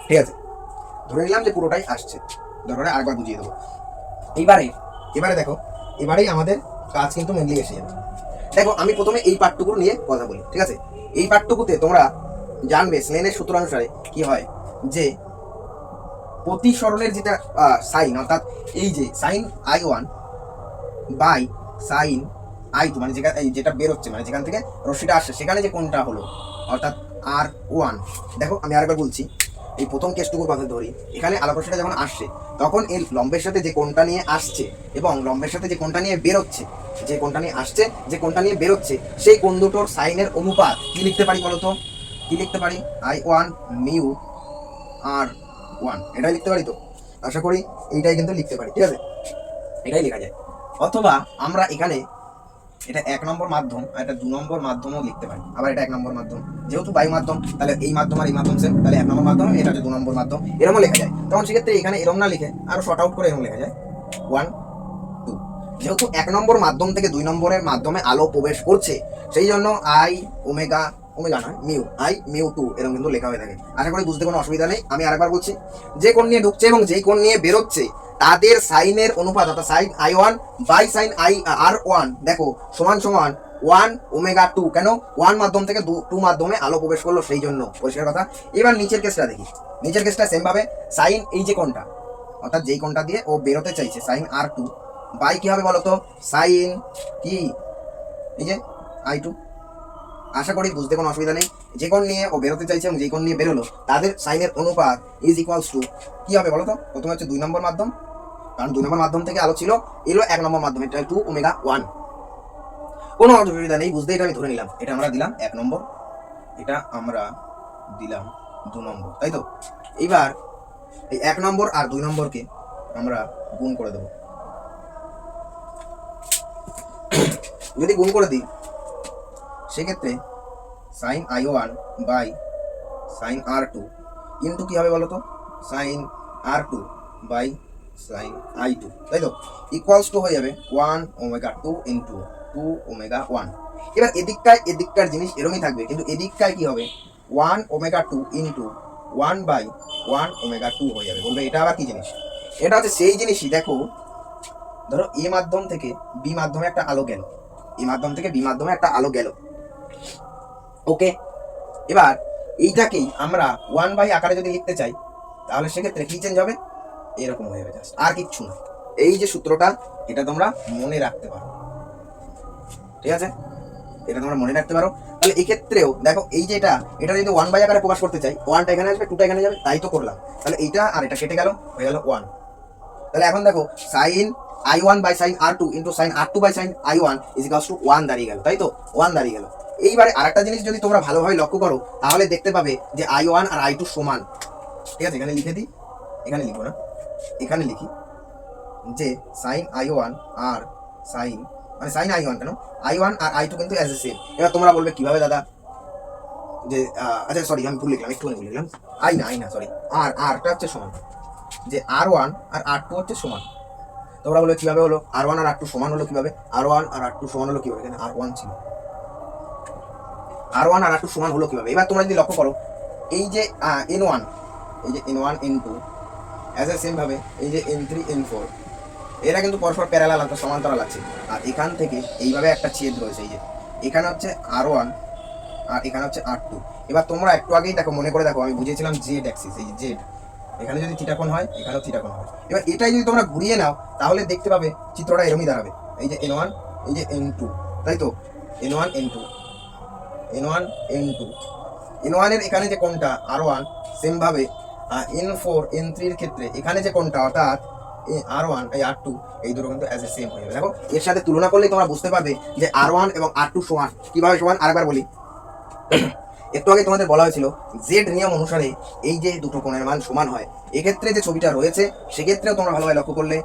ঠিক আছে? ধরে নিলাম যে পুরোটাই আসছে, দরকারে আরেকবার বুঝিয়ে দেবো। এবারে দেখো, এবারেই আমাদের কাজ কিন্তু মেনলি এসে যাবে। দেখো, আমি প্রথমে এই পার্টটুকু নিয়ে কথা বলি, ঠিক আছে? এই পার্টটুকুতে তোমরা জানবে স্লেনের সূত্র অনুসারে কি হয়, যে প্রতিসরণের যেটা সাইন, অর্থাৎ এই যে sign I1 by sine I2, মানে যেটা বেরোচ্ছে, মানে যেখান থেকে রশ্মিটা আসছে সেখানে যে কোণটা হলো, অর্থাৎ R1। দেখো আমি আরেকবার বলছি, এই প্রথম কেসটুকুর কথা ধরি। এখানে আলোক রশ্মিটা যখন আসছে, তখন এই লম্বের সাথে যে কোণটা নিয়ে আসছে এবং লম্বের সাথে যে কোণটা নিয়ে বেরোচ্ছে, যে কোণটা নিয়ে আসছে যে কোণটা নিয়ে বেরোচ্ছে, সেই কোণ দুটোর সাইনের অনুপাত কি লিখতে পারি বলতো? কি লিখতে পারি? I1 মিউ R1, এটাই লিখতে পারি তো? আশা করি এইটাই কিন্তু লিখতে পারি, ঠিক আছে? এটাই লেখা যায়। অথবা আমরা এখানে এটা 1 নম্বর মাধ্যম আর এটা 2 নম্বর মাধ্যমও লিখতে পারি। আবার এটা 1 নম্বর মাধ্যম, যেহেতু বায়ু মাধ্যম, তাহলে এই মাধ্যম আর এই মাধ্যম সেম, তাহলে 1 নম্বর মাধ্যম, এটা হচ্ছে 2 নম্বর মাধ্যম, এরকমও লেখা যায়। তখন সেক্ষেত্রে এখানে এরকম না লিখে আরো শর্ট আউট করে এরকম লেখা যায় 1 2। যেহেতু 1 নম্বর মাধ্যম থেকে 2 নম্বরের মাধ্যমে আলো প্রবেশ করছে, সেই জন্য ওমেগা নয়, মিউ 2 এরকম কিন্তু লেখা হয়ে থাকে। আশা করি বুঝতে কোনো অসুবিধা নেই। আমি আরেকবার বলছি, যে কোণ নিয়ে ঢুকছে এবং যেই কোণ নিয়ে বেরোচ্ছে তাদের সাইনের অনুপাত, অর্থাৎ sign I1 by sine R1 দেখো সমান সমান ওয়ান ওমেগা টু, কেন ওয়ান মাধ্যম থেকে টু মাধ্যমে আলো প্রবেশ করলো সেই জন্য, পরিষ্কার কথা। এবার নিচের কেসটা দেখি, নিচের কেসটা সেম ভাবে সাইন এই যে কোণটা, অর্থাৎ যেই কোণটা দিয়ে ও বেরোতে চাইছে সাইন আর টু বাই কি হবে বলতো, সাইন কি এই যে আই টু। আশা করি বুঝতে কোনো অসুবিধা নেই। যে কোণ নিয়ে ও বেরোতে চাইছে এবং যে কোণ নিয়ে বেরোলো তাদের সাইনের অনুপাত ইজ ইকুয়ালস টু কি হবে বলতো, প্রথমে হচ্ছে 2 নম্বর মাধ্যম, কারণ 2 নম্বর মাধ্যম থেকে আলো ছিল, এলো 1 নম্বর মাধ্যম, এটা 2 ওমেগা 1। কোনো অসুবিধা নেই বুঝতে, এটা আমি ধরে নিলাম। এটা আমরা দিলাম 1 নম্বর, এটা আমরা দিলাম 2 নম্বর, তাই তো। এইবার এই 1 নম্বর আর 2 নম্বরকে আমরা গুণ করে দেব। যদি গুণ করে দিই সেক্ষেত্রে sine I one by sine R two into কী হবে বলো তো, sine R two by sine I two, তাই তো, ইকুয়ালস টু হয়ে যাবে 1 ওমেগা 2 ইন্টু 2 ওমেগা 1। এবার এদিককার জিনিস এরকমই থাকবে, কিন্তু এদিকটায় কি হবে 1 ওমেগা 2 ইন্টু 1 বাই 1 ওমেগা 2 হয়ে যাবে। বলবে এটা আবার কি জিনিস, এটা হচ্ছে সেই জিনিসই। দেখো ধরো এ মাধ্যম থেকে বি মাধ্যমে একটা আলো গেল, এ মাধ্যম থেকে বি মাধ্যমে একটা আলো গেল, ওকে। এবার এইটাকেই আমরা 1 বাই আকারে যদি লিখতে চাই তাহলে সেক্ষেত্রে কি চেঞ্জ হবে, এরকম হয়ে যাবে, জাস্ট আর কিচ্ছু না। এই যে সূত্রটা এটা তোমরা মনে রাখতে পারো, ঠিক আছে, এটা তোমরা মনে রাখতে পারো। তাহলে এই ক্ষেত্রেও দেখো এই যে এটা যদি 1 বাই আকারে প্রকাশ করতে চাই, 1টা এখানে আসবে, 2টা এখানে যাবে, তাই তো করলাম। তাহলে এইটা আর এটা কেটে গেল, হয়ে গেল 1। তাহলে এখন দেখো sine I one by sine R two into sine R two by sine I one is equals to 1 দাঁড়িয়ে গেল, তাই তো, 1 দাঁড়িয়ে গেল। এইবারে আরেকটা জিনিস যদি তোমরা ভালোভাবে লক্ষ্য করো তাহলে দেখতে পাবে যে আই ওয়ান আর আই টু সমান, ঠিক আছে। এখানে লিখে দিই, এখানে লিখবো না, এখানে লিখি যে সাইন আই ওয়ান আর সাইন, মানে সাইন আই ওয়ান কেন, আই ওয়ান আর আই টু কিন্তু অ্যাজ এ সেম। এবার তোমরা বলবে কিভাবে দাদা, যে আচ্ছা সরি আমি ভুল লিখলাম, একটু ভুল লিখলাম, আই না সরি, আরটা হচ্ছে সমান, যে আর ওয়ান আর আর টু হচ্ছে সমান। তোমরা বলবে কিভাবে হলো, আর ওয়ান আর আর টু সমান হলো কিভাবে, আর ওয়ান আর আর টু সমান হলো কিভাবে, এখানে আর ওয়ান ছিল, আর ওয়ান আর আর টু সমান হলো কিভাবে। এবার তোমরা যদি লক্ষ্য করো এই যে এন ওয়ান, এই যে N one N two as a same ভাবে এই যে এন থ্রি এন ফোর, এরা কিন্তু পরস্পর প্যারালাল অর্থাৎ সমান্তরাল আছে। আর এখান থেকে এইভাবে একটা ছেদ রয়েছে, এই যে এখানে হচ্ছে আর ওয়ান আর এখানে হচ্ছে আর টু। এবার তোমরা একটু আগেই দেখো, মনে করে দেখো, আমি বুঝিয়েছিলাম জেড অ্যাক্সিস, এই যে জেড, এখানে যদি থিটা কোণ হয় এখানেও থিটা কোণ হবে। এবার এটাই যদি তোমরা ঘুরিয়ে নাও তাহলে দেখতে পাবে চিত্রটা এরকমই দাঁড়াবে, এই যে এন ওয়ান এই যে এন টু, তাই তো, N one N two N one N two, N ওয়ানের এখানে যে কোণটা আর ওয়ান, সেম ভাবে এন ফোর এন থ্রির ক্ষেত্রে এখানে যে কোণটা অর্থাৎ আর ওয়ান এই আর টু, এই দুটো কিন্তু অ্যাজ এ সেম হয়ে যাবে। দেখো এর সাথে তুলনা করলেই তোমরা বুঝতে পারবে যে আর ওয়ান এবং আর টু সমান। কিভাবে সমান আরেকবার বলি, একটু আগে তোমাদের বলা হয়েছিল জেড নিয়ম অনুসারে এই যে দুটো কোণের মান সমান হয়। এক্ষেত্রে যে ছবিটা রয়েছে সেক্ষেত্রেও তোমরা ভালোভাবে লক্ষ্য করলে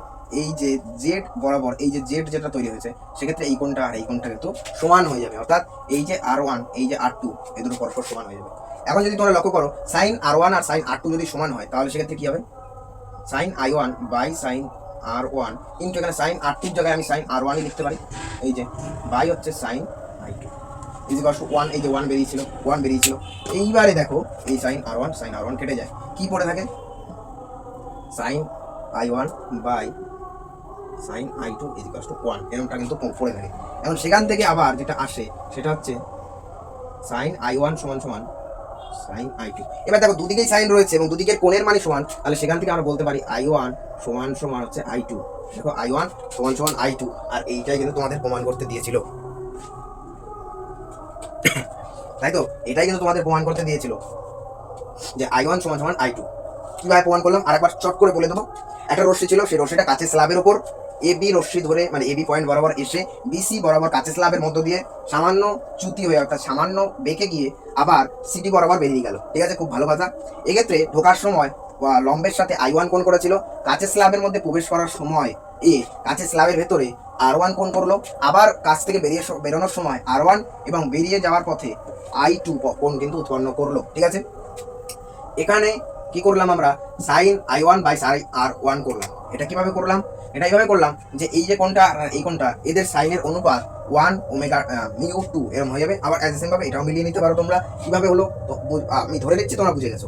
এই যে জেড বরাবর এই যে জেড যেটা তৈরি হয়েছে সেক্ষেত্রে এই কোণটা আর এই কোণটা কিন্তু সমান হয়ে যাবে, অর্থাৎ এই যে আর ওয়ান এই যে আর টু এই দুটো পরস্পর সমান হয়ে যাবে। এখন যদি তোমরা লক্ষ্য করো সাইন আর ওয়ান আর সাইন আর টু যদি সমান হয় তাহলে সেক্ষেত্রে কি হবে, sine I one by sine R one into এখানে সাইন আর টুর জায়গায় আমি সাইন আর ওয়ানই লিখতে পারি, এই যে বাই হচ্ছে sine I two is equal to 1, এই যে 1 বেরিয়েছিল। এইবারে দেখো এই সাইন আর ওয়ান কেটে যায়, কি পড়ে থাকে sine I one by sine I two is equal to 1, এরকমটা কিন্তু পড়ে থাকে। এখন সেখান থেকে আবার যেটা আসে সেটা হচ্ছে সাইন আই ওয়ান সমান সমান সাইন আই টু। এবার দেখো দুদিকেই সাইন রয়েছে এবং দুদিকের কোণের মানই সমান, তাহলে সেখান থেকে আমরা বলতে পারি আই ওয়ান সমান সমান হচ্ছে আই টু। দেখো আই ওয়ান সমান সমান আই টু, আর এইটাই কিন্তু তোমাদের প্রমাণ করতে দিয়েছিল, তাই তো, এটাই কিন্তু তোমাদের প্রমাণ করতে দিয়েছিল যে আই ওয়ান সমান সমান আই টু। কিভাবে প্রমাণ করলাম আরেকবার চট করে বলে দেবো। একটা রশ্মি ছিল, সেই রশ্মিটা কাঁচের স্ল্যাবের উপর এ বি রশ্মি ধরে, মানে এ বি পয়েন্ট বরাবর এসে বিসি বরাবর কাঁচের স্ল্যাবের মধ্য দিয়ে সামান্য চ্যুতি হয়ে অর্থাৎ সামান্য বেঁকে গিয়ে আবার সিটি বরাবর বেরিয়ে গেল, ঠিক আছে, খুব ভালো কথা। এক্ষেত্রে ঢোকার সময় লম্বের সাথে আই ওয়ান কোণ করেছিল, কাঁচের স্ল্যাবের মধ্যে প্রবেশ করার সময় এ কাঁচের স্ল্যাবের ভেতরে আর ওয়ান কোণ করলো, আবার কাছ থেকে বেরোনোর সময় আর ওয়ান এবং বেরিয়ে যাওয়ার পথে আই টু কোণ কিন্তু উৎপন্ন করলো, ঠিক আছে। এখানে কি করলাম আমরা, sine I one by sine R one করলাম। এটা কিভাবে করলাম, এটা এইভাবে করলাম যে এই যে কোণটা আর এই কোণটা এদের সাইনের অনুপাত 1 ওমেগা মিউ 2 এরকম হয়ে যাবে। আবার অ্যাজ সেম ভাবে এটাও মিলিয়ে নিতে পারো তোমরা, কিভাবে হলো আমি ধরে নিচ্ছি তোমরা বুঝে গেছো।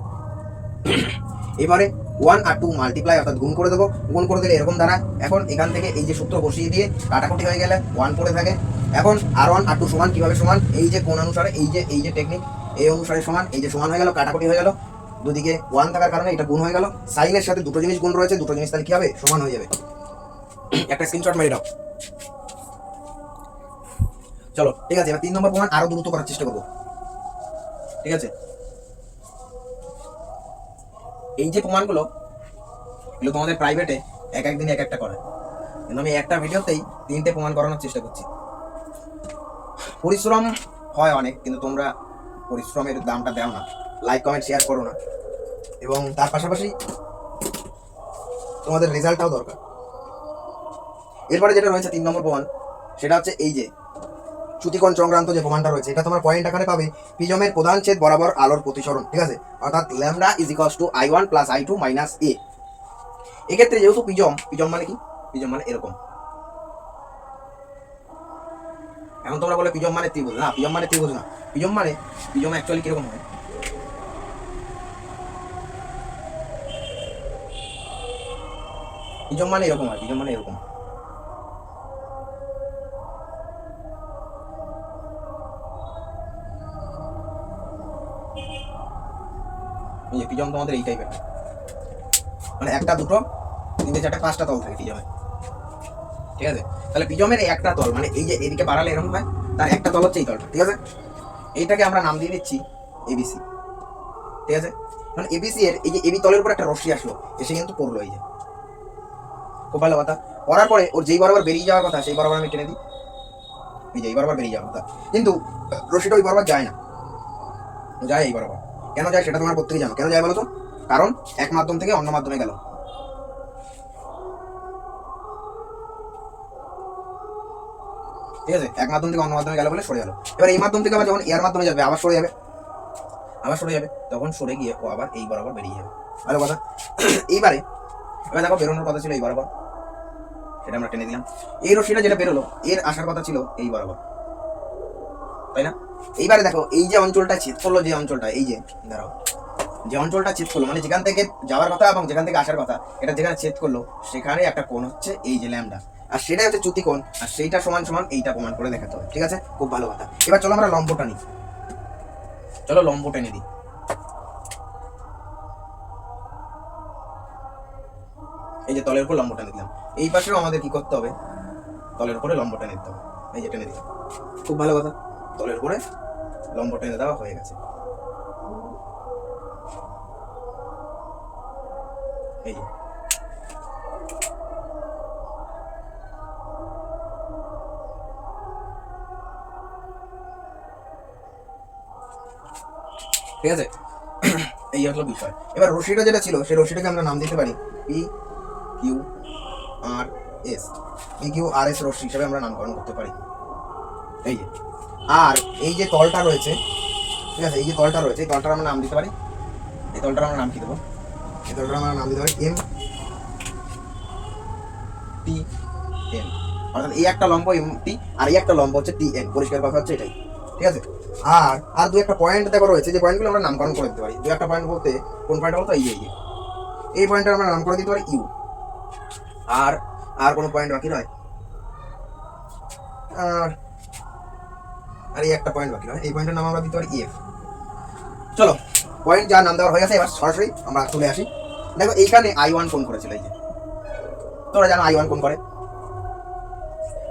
এবারে 1 আর 2 মাল্টিপ্লাই অর্থাৎ গুণ করে দেবো, গুণ করে দিলে এরকম দাঁড়ায়। এখন এখান থেকে এই যে সূত্র বসিয়ে দিয়ে কাটাকুটি হয়ে গেলে 1 পড়ে থাকে, এখন R1 R2 সমান কিভাবে সমান, এই যে কোণ অনুসারে, এই যে টেকনিক, এই অনুসারে সমান, এই যে সমান হয়ে গেল, কাটাকুটি হয়ে গেল, দুদিকে 1 থাকার কারণে এটা গুণ হয়ে গেল, সাইনের সাথে দুটো জিনিস গুণ রয়েছে, দুটো জিনিস তাহলে কি হবে, সমান হয়ে যাবে। একটা স্ক্রিনশট মেরে দাও। চলো ঠিক আছে, এবার 3 নম্বর প্রমাণ আরো দ্রুত করার চেষ্টা করবো। ঠিক আছে, এই যে প্রমাণগুলো এগুলো তোমাদের প্রাইভেটে এক এক দিনে এক একটা করে, কিন্তু আমি একটা ভিডিওতেই 3টে প্রমাণ করানোর চেষ্টা করছি। পরিশ্রম হয় অনেক, কিন্তু তোমরা পরিশ্রমের দামটা দাও না, লাইক কমেন্ট শেয়ার করো না, এবং তার পাশাপাশি তোমাদের রেজাল্টটাও দরকার। এরপরে যেটা রয়েছে 3 নম্বর প্রমাণ, সেটা হচ্ছে এই যে চ্যুতিকোণ সংক্রান্ত যে প্রমাণটা রয়েছে, এটা তোমার পয়েন্ট আকারে পাবে প্রিজমের প্রধান ছেদ বরাবর আলোর প্রতিসরণ। ঠিক আছে, অর্থাৎ lambda is equals to I1 plus I2 minus A. এক্ষেত্রে যেহেতু প্রিজম মানে কি, প্রিজম মানে এরকম। এখন তোমরা বলে প্রিজম মানে ত্রিভুজ, না প্রিজম মানে ত্রিভুজ না, প্রিজম অ্যাকচুয়ালি কিরকম হয়, প্রিজম মানে এরকম হয়, প্রিজম মানে এরকম। এই যে প্রিজম তোমাদের এই টাইপের, মানে একটা দুটো তিনটে চারটে পাঁচটা তল থাকে প্রিজমে। ঠিক আছে, তাহলে প্রিজমের এই একটা তল, মানে এই যে এদিকে বাড়ালে এরকম হয়, তার একটা তল হচ্ছে এই তলটা। ঠিক আছে, এইটাকে আমরা নাম দিয়ে দিচ্ছি এবিসি। ঠিক আছে, কারণ এবিসি এর এই যে এবি তলের উপর একটা রশ্মি আসলো, এসে কিন্তু পড়লো, এই যে খুব ভালো কথা। পড়ার পরে ওর যেই বরাবর বেরিয়ে যাওয়ার কথা সেই বরাবর আমি টেনে দিই, এই যে এই বরাবর বেরিয়ে যাওয়ার কথা, কিন্তু রশ্মিটা ওই বরাবর যায় না, যায় এই বরাবর। কেন যায় সেটা তোমার প্রত্যেকেই জানো, কেন যায় বলো তো? কারণ এক মাধ্যম থেকে অন্য মাধ্যমে গেল। ঠিক আছে, এক মাধ্যম থেকে অন্য মাধ্যমে গেল বলে সরে গেল। এবার এই মাধ্যম থেকে আবার যখন এর মাধ্যমে যাবে আবার সরে যাবে, তখন সরে গিয়ে ও আবার এই বরাবর বেরিয়ে যাবে। ভালো কথা। এবার দেখো বেরোনোর কথা ছিল এই বরাবর, সেটা আমরা টেনে দিলাম। এই রশ্মিটা যেটা বেরোলো এর আসার কথা ছিল এই বরাবর, তাই না? এইবারে দেখো এই যে অঞ্চলটা ছেদ করলো, যে অঞ্চলটা এই যে দাঁড়াও, যে অঞ্চলটা ছেদ করলো, মানে যেখান থেকে যাওয়ার কথা এবং যেখান থেকে আসার কথা, এটা যেখানে ছেদ করলো সেখানে একটা কোণ হচ্ছে এই যে ল্যামডা, আর সেটা হচ্ছে চ্যুতিকোণ, আর সেইটা সমান সমান এইটা প্রমাণ করে দেখাতে হবে। ঠিক আছে, খুব ভালো কথা। এবার চলো আমরা লম্বটা নিই, চলো লম্ব টেনে দিই। এই যে তলের উপর লম্ব টেনে দিলাম, এই পাশেও আমাদের কি করতে হবে, তলের উপরে লম্ব টেনে দিতে হবে। এই যে টেনে দিলাম, খুব ভালো কথা, তলের উপরে লম্ব টেনে দেওয়া হয়ে গেছে। এই যে ঠিক আছে, এই হলো বিষয়। এবার রশিটা যেটা ছিল সেই রশিটাকে আমরা নাম দিতে পারি P Q R S, P Q R S রশ্মি হিসাবে আমরা নামকরণ করতে পারি। এই যে আর এই যে তলটা রয়েছে, ঠিক আছে, এই যে তলটা রয়েছে, এই তলটার আমরা নাম দিতে পারি, এই তলটার আমরা নাম কি দেবো, এই তলটার আমরা নাম দিতে পারি এম টি এন, অর্থাৎ এই একটা লম্ব এম টি আর এই একটা লম্ব হচ্ছে টি এন। পরিষ্কার কথা হচ্ছে এটাই। ঠিক আছে, আর দু একটা পয়েন্ট দেখো রয়েছে, যে পয়েন্টগুলো আমরা নামকরণ করে দিতে পারি। দু একটা পয়েন্ট বলতে কোন পয়েন্ট বলতো, এই পয়েন্টটা আমরা নাম করে দিতে পারি ইউ। আর কোনো পয়েন্ট বাকি নয়, আর এই একটা পয়েন্ট বাকি নয়, এই পয়েন্টের নাম আমরা দিতে পারি এফ। চলো, পয়েন্ট যার নাম দেওয়া হয়ে গেছে, এবার সরাসরি আমরা চলে আসি। দেখো এইখানে I1 কোণ করেছিল, এই যে তোমরা জানো I1 কোণ করে।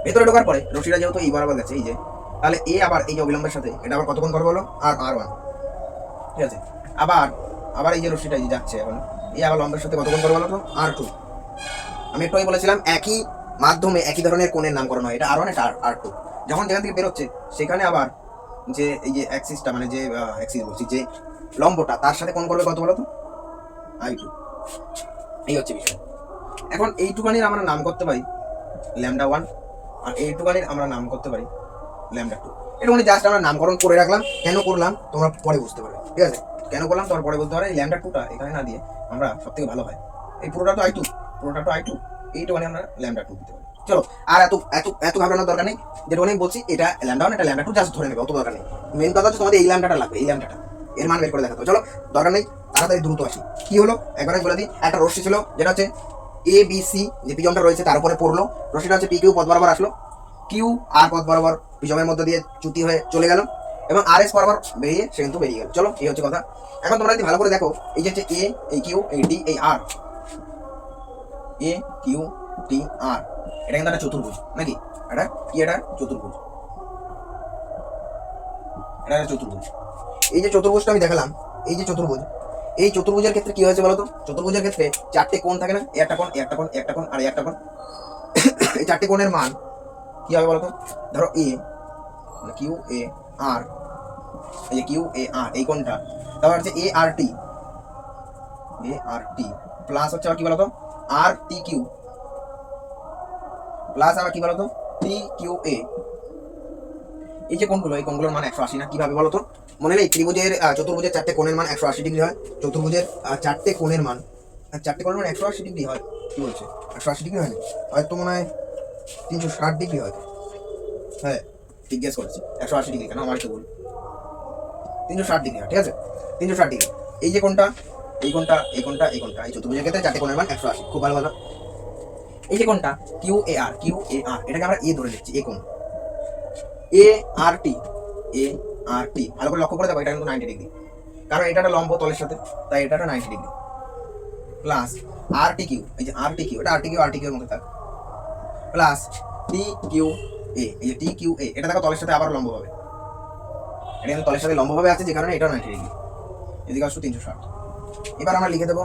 ভেতরে ঢোকার পরে রশিটা যেহেতু এই বরাবর গেছে, এই যে তাহলে এ আবার এই যে অবিলম্বের সাথে এটা আবার কত কোণ করবে বলো, R1। ঠিক আছে, আবার এই যে রশিটা এই যাচ্ছে এখন, এই আবার লম্বের সাথে কত কোণ করবে বলো তো, R2। আমি একটু বলেছিলাম একই মাধ্যমে একই ধরনের কোণের নামকরণ হয়, এটা R1 এটা R2। যখন যেখান থেকে বেরোচ্ছে সেখানে আবার যে এই যে অ্যাক্সিসটা, মানে যে অ্যাক্সিস বলছি, যে লম্বটা তার সাথে কোণ করবে কত বলো তো, I2। এই হচ্ছে বিষয়। এখন এইটুকানির আমরা নাম করতে পারি λ1, আর এইটুকানির আমরা নাম করতে পারি λ2। এটুকুনি জাস্ট আমরা নামকরণ করে রাখলাম। কেন করলাম তোমরা পরে বুঝতে পারবে। ঠিক আছে, কেন করলাম তোমরা পরে বুঝতে পারবে। এই λ2টা এখানে না দিয়ে আমরা সব থেকে ভালো হয় এই পুরোটা তো I2, এইটুকানি আমরা λ2 দিতে পারি। চলো, আর এত এত এত ঘাবড়ানোর দরকার নেই। যেটুকু আমি বলছি এটা λ1 এটা λ2 জাস্ট ধরে নেবে, অত দরকার নেই। মেন কথা হচ্ছে তোমাদের এই λটা লাগবে, এই λটা এর মান বের করে দেখাতে। চলো, দরকার নেই, তাড়াতাড়ি দ্রুত আসি। কি হলো একবার আমি বলে দিই। একটা রশ্মি ছিল যেটা হচ্ছে এ বি সি, যে প্রিজমটা রয়েছে তার উপরে পড়লো, রশ্মিটা হচ্ছে পি কিউ পথ বরাবর আসলো, কিউ আর পথ বরাবর বিষমের মধ্যে দিয়ে চ্যুতি হয়ে চলে গেল এবং আর এস বরাবর বেরিয়ে সে কিন্তু বেরিয়ে গেল। চলো এই হচ্ছে কথা। এখন তোমরা যদি ভালো করে দেখো, এই যে হচ্ছে এ, এই কিউ, এই ডি, এই আর, এ কিউ টি আর, এটা কিন্তু একটা চতুর্ভুজ নাকি? এটা কি? এটা চতুর্ভুজ, এটা একটা চতুর্ভুজ। এই যে চতুর্ভুজটা আমি দেখালাম, এই যে চতুর্ভুজ, এই চতুর্ভুজের ক্ষেত্রে কি হয়েছে বলতো? চতুর্ভুজের ক্ষেত্রে চারটে কোণ থাকে না? একটা কোণ, একটা কোণ, একটা কোণ আর একটা কোণ। এই চারটে কোণের মান কি হবে বলতো? ধরো এ, কিউ এ আর, এই যে কিউ এ আর এই কোণটা, তারপর হচ্ছে এ আর টি, এ আর টি প্লাস হচ্ছে আবার কি বলতো আর টি কিউ, প্লাস আবার কি বলতো টি কিউ এ। এই যে কোণগুলো, এই কোণগুলোর মান 180 না? কিভাবে বলতো? মনে নেই ত্রিভুজের চতুর্ভুজের চারটে কোণের মান 180 ডিগ্রি হয়। চতুর্ভুজের চারটে কোণের মান 180 ডিগ্রি হয়। কি বলছে? 180 ডিগ্রি হয় না? হয়তো মনে হয় 360 ডিগ্রি হয়। হ্যাঁ ঠিক গেস করেছি, 180 ডিগ্রি কেন, আমার তো ভুল, 360 ডিগ্রি হয়। ঠিক আছে, 360 ডিগ্রি। এই যে কোণটা, এই কোণটা, এই কোণটা, এই কোণটা, এই চতুর্ভুজের ক্ষেত্রে চারটে কোণের মান 180। খুব ভালো কথা। এই যে কোণটা কিউ এ আর, কিউ এ আর, এটাকে আমরা এ ধরে নিচ্ছি, এ কোণ এ আর টি, এ আর টি। ভালো করে লক্ষ্য করে দেখো, এটা কিন্তু 90 ডিগ্রি, কারণ এটা একটা লম্ব তলের সাথে, তাই এটা একটা 90 ডিগ্রি। প্লাস আর টি কিউ, এই যে আর টি কিউ, এটা আর টি কিউ এর মধ্যে থাক, প্লাস টি কিউ এ, এই যে টি কিউ এ, এটা দেখো তলের সাথে আবার লম্ব হবে, এটা কিন্তু তলের সাথে লম্ব ভাবে আছে, যে কারণে এটাও 90 ডিগ্রি, এদিকে আসলে 360। এবার আমরা লিখে দেবো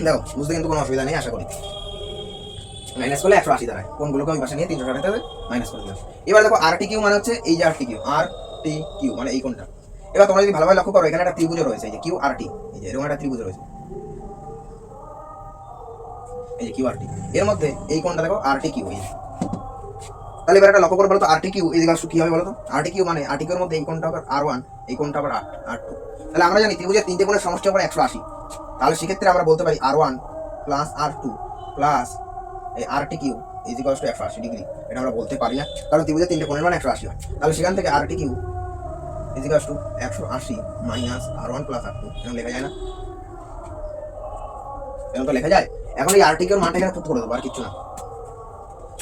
দেখো, বুঝতে কিন্তু কোনো অসুবিধা নেই আশা করি। মাইনাস করলে 180 দাঁড়ায়, কোনগুলোকে ওই পাশে নিয়ে 360 মাইনাস করে দিলাম। এবার দেখো আর টি কিউ মানে হচ্ছে এই যে আর টি কিউ, আর টি কিউ মানে এই কোণটা। এবার তোমরা যদি ভালোভাবে লক্ষ্য করো, এখানে একটা ত্রিভুজ রয়েছে, এই যে কিউ আর টি, এই যে এরকম একটা ত্রিভুজ রয়েছে, এই যে কিউ আর টি, এর মধ্যে এই কোণটা দেখো আর টি কিউ। তাহলে এবার একটা লক্ষ্য করে বলো তো আর টি কিউ এই জায়গা কি হবে বলো তো? আর টি কিউ মানে আর টি কিউ এর মধ্যে এই কোণটা আবার আর1, এই কোণটা আবার আর2। তাহলে আমরা জানি ত্রিভুজের তিনটে কোণের সমষ্টি আবার 180। তাহলে সেক্ষেত্রে আমরা বলতে পারি আর1 প্লাস আর2 প্লাস এই R T Q is equals to 180 degree. এটা আমরা বলতে পারি না, কারণ ত্রিভুজের তিনটে কোণের মান 180 হয়। তাহলে সেখান থেকে R T Q is equals to 180 minus R one plus R two, এরকম লেখা যায় না? এরকম তো লেখা যায়। এখন এই আর টি কিউর মানটা এখানে পুট করে দেবো, আর কিছু না।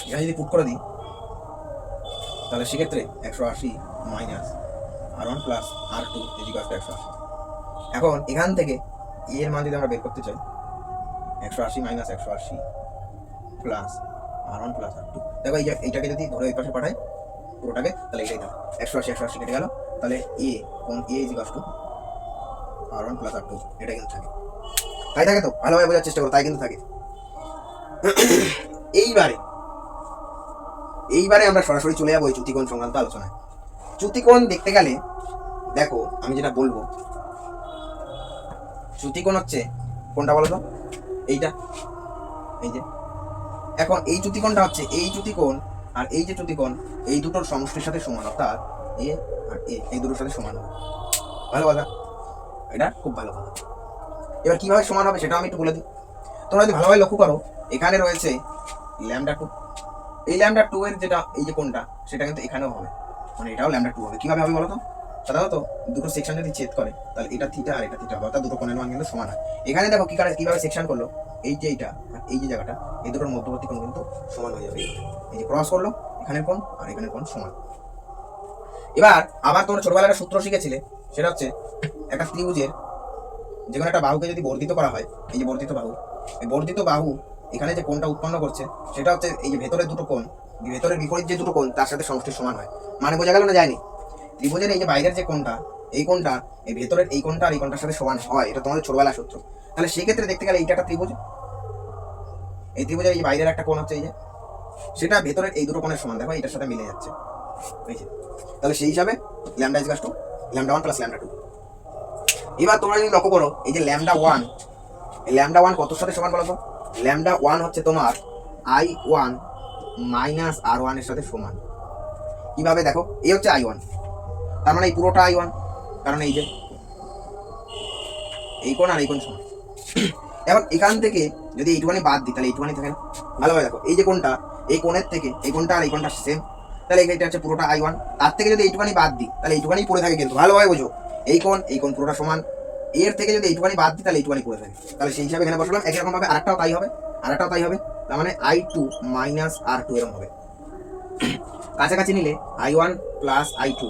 এখানে যদি পুট করে দিই, তাহলে সেক্ষেত্রে 180 minus R one plus R two is equals to 180। এখন এখান থেকে এর মান যদি আমরা বের করতে চাই, 180 মাইনাস 180 প্লাস আর1 প্লাস আর2, দেখো এই যে এইটাকে যদি ধরে এই পাশে পাঠাই পুরোটাকে, তাহলে এটাই থাকে 180 কেটে গেল, তাহলে এ কোণ A is equals to R one plus R two, এটা কিন্তু থাকে। তাই থাকে তো? ভালোভাবে বোঝার চেষ্টা করো, তাই কিন্তু থাকে। এইবারে আমরা সরাসরি চলে যাবো এই চ্যুতিকোণ সংক্রান্ত আলোচনায়। চ্যুতিকোণ দেখতে গেলে দেখো, আমি যেটা বলবো, চ্যুতিকোণ হচ্ছে কোনটা বলো তো? এইটা, এই যে। এখন এই চ্যুতিকোণটা হচ্ছে এই চ্যুতিকোণ আর এই যে চ্যুতিকোণ, এই দুটোর সমষ্টির সাথে সমান, অর্থাৎ এ আর এ এই দুটোর সাথে সমান হবে। ভালো কথা, এটা খুব ভালো কথা। এবার কিভাবে সমান হবে সেটা আমি একটু বলে দিই। তোমরা যদি ভালোভাবে লক্ষ্য করো, এখানে রয়েছে λ2, এই λ2 এর যেটা এই যে কোণটা, সেটা কিন্তু এখানেও হবে, মানে এটাও λ2 হবে। কিভাবে হবে বলো তো? সাধারণত দুটো সেকশন যদি ছেদ করে, তাহলে এটা থিটা আর এটা থিটা হবে, অর্থাৎ দুটো কোণের মান কিন্তু সমান হয়। এখানে দেখো কিভাবে সেকশন করলো, এই যে এইটা আর এই যে জায়গাটা, এই দুটোর মধ্যবর্তী কোণ কিন্তু সমান হয়ে যাবে। এই যে ক্রস করলো, এখানের কোণ আর এখানের কোণ সমান। এবার আবার তোমরা ছোটবেলায় একটা সূত্র শিখেছিলে, সেটা হচ্ছে একটা ত্রিভুজের যে কোনো একটা বাহুকে যদি বর্ধিত করা হয়, এই যে বর্ধিত বাহু, এই বর্ধিত বাহু এখানে যে কোণটা উৎপন্ন করছে, সেটা হচ্ছে এই যে ভেতরের দুটো কোণ, ভেতরের বিপরীত যে দুটো কোণ তার সাথে সমষ্টি সমান হয়। মানে বোঝা গেল না? যায়নি? ত্রিভুজের এই যে বাইরের যে কোণটা, এই কোণটা এই ভেতরের এই কোণটা আর এই কোণটার সাথে সমান হয়, এটা তোমাদের ছোটবেলার সূত্র। তাহলে সেই ক্ষেত্রে দেখতে গেলে এইটা একটা ত্রিভুজ, এই ত্রিভুজের এই যে বাইরের একটা কোণ হচ্ছে এই যে, সেটা ভেতরের এই দুটো কোণের সমান, দেখো এটার সাথে মিলে যাচ্ছে, এই যে। তাহলে সেই হিসাবে lambda is equals to λ1 plus λ2। এবার তোমরা যদি লক্ষ্য করো, এই যে λ1, এই λ1 কত সাথে সমান বলো তো? λ1 হচ্ছে তোমার i1 মাইনাস r1 এর সাথে সমান। কিভাবে দেখো, এই হচ্ছে i1, তার মানে এই পুরোটা i1, কারণ এই যে এই কোণ আর এই কোণ সমান। এখন এখান থেকে যদি এইটুখানি বাদ দিই, তাহলে এইটুখানি থাকে না? ভালোভাবে দেখো, এই যে কোণটা, এই কোণের থেকে এই কোণটা আর এই কোণটা সেম, তাহলে এটা হচ্ছে পুরোটা i1। তার থেকে যদি এইটুখানি বাদ দিই, তাহলে এইটুখানি পড়ে থাকে, কিন্তু ভালোভাবে বোঝো, এই কোণ পুরোটা সমান, এর থেকে যদি এইটুখানি বাদ দিই তাহলে এইটুখানি পড়ে থাকে, তাহলে সেই হিসাবে এখানে বসালাম। একই রকম ভাবে আরেকটাও তাই হবে, তার মানে I2 মাইনাস R2 এরকম হবে। কাছাকাছি নিলে I1 plus I2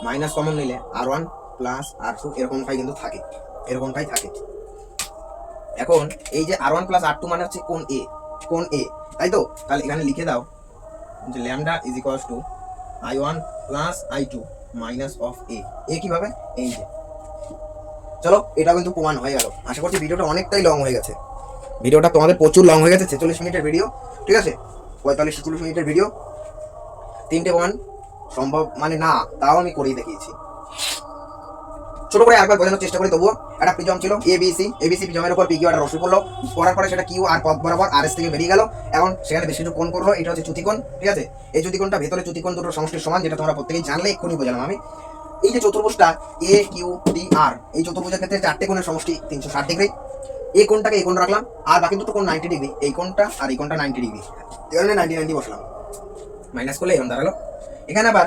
minus common নিলে R1 প্লাস R2 এরকমটাই কিন্তু থাকে, এরকমটাই থাকে। এখন এই যে R1 প্লাস R2 মানে হচ্ছে কোণ A, তাই তো? তাহলে এখানে লিখে দাও যে lambda is equals to I1 plus I2 minus of A কিভাবে? এই যে, চলো এটা কিন্তু প্রমাণ হয়ে গেল। আশা করছি ভিডিওটা অনেকটাই লং হয়ে গেছে, ভিডিওটা তোমাদের প্রচুর লং হয়ে গেছে, 46 মিনিটের ভিডিও, ঠিক আছে? 45-46 মিনিটের ভিডিও, 3টে প্রমাণ সম্ভব মানে না, তাও আমি করেই দেখিয়েছি। ছোট করে একবার বোঝানোর চেষ্টা করি তবুও। একটা প্রিজম ছিল এবিসি প্রিজমের উপর পিকিউ একটা রশ্মি পড়লো, পড়ার পরে সেটা কিউ আর পথ বরাবর আরএস থেকে বেরিয়ে গেল। এখন সেখানে বেশ কিছু কোণ করলো, এটা হচ্ছে চ্যুতিকোণ, ঠিক আছে? এই চ্যুতিকোণটা ভেতরে চ্যুতিকোণ দুটোর সমষ্টির সমান, যেটা তোমরা প্রত্যেকেই জানলে, এক্ষুনি বোঝালাম আমি। এই যে চতুর্ভুজটা এ কিউ ডি আর, এই চতুর্ভুজের ক্ষেত্রে 4টে কোণের সমষ্টি 360 ডিগ্রি। এই কোণটাকে এই কোণ রাখলাম, আর বাকি দুটো কোণ 90 ডিগ্রি, এই কোণটা আর এই কোণটা 90 ডিগ্রি, এখানে 90 বসলাম, মাইনাস করলে এরকম দাঁড়ালো। এখানে আবার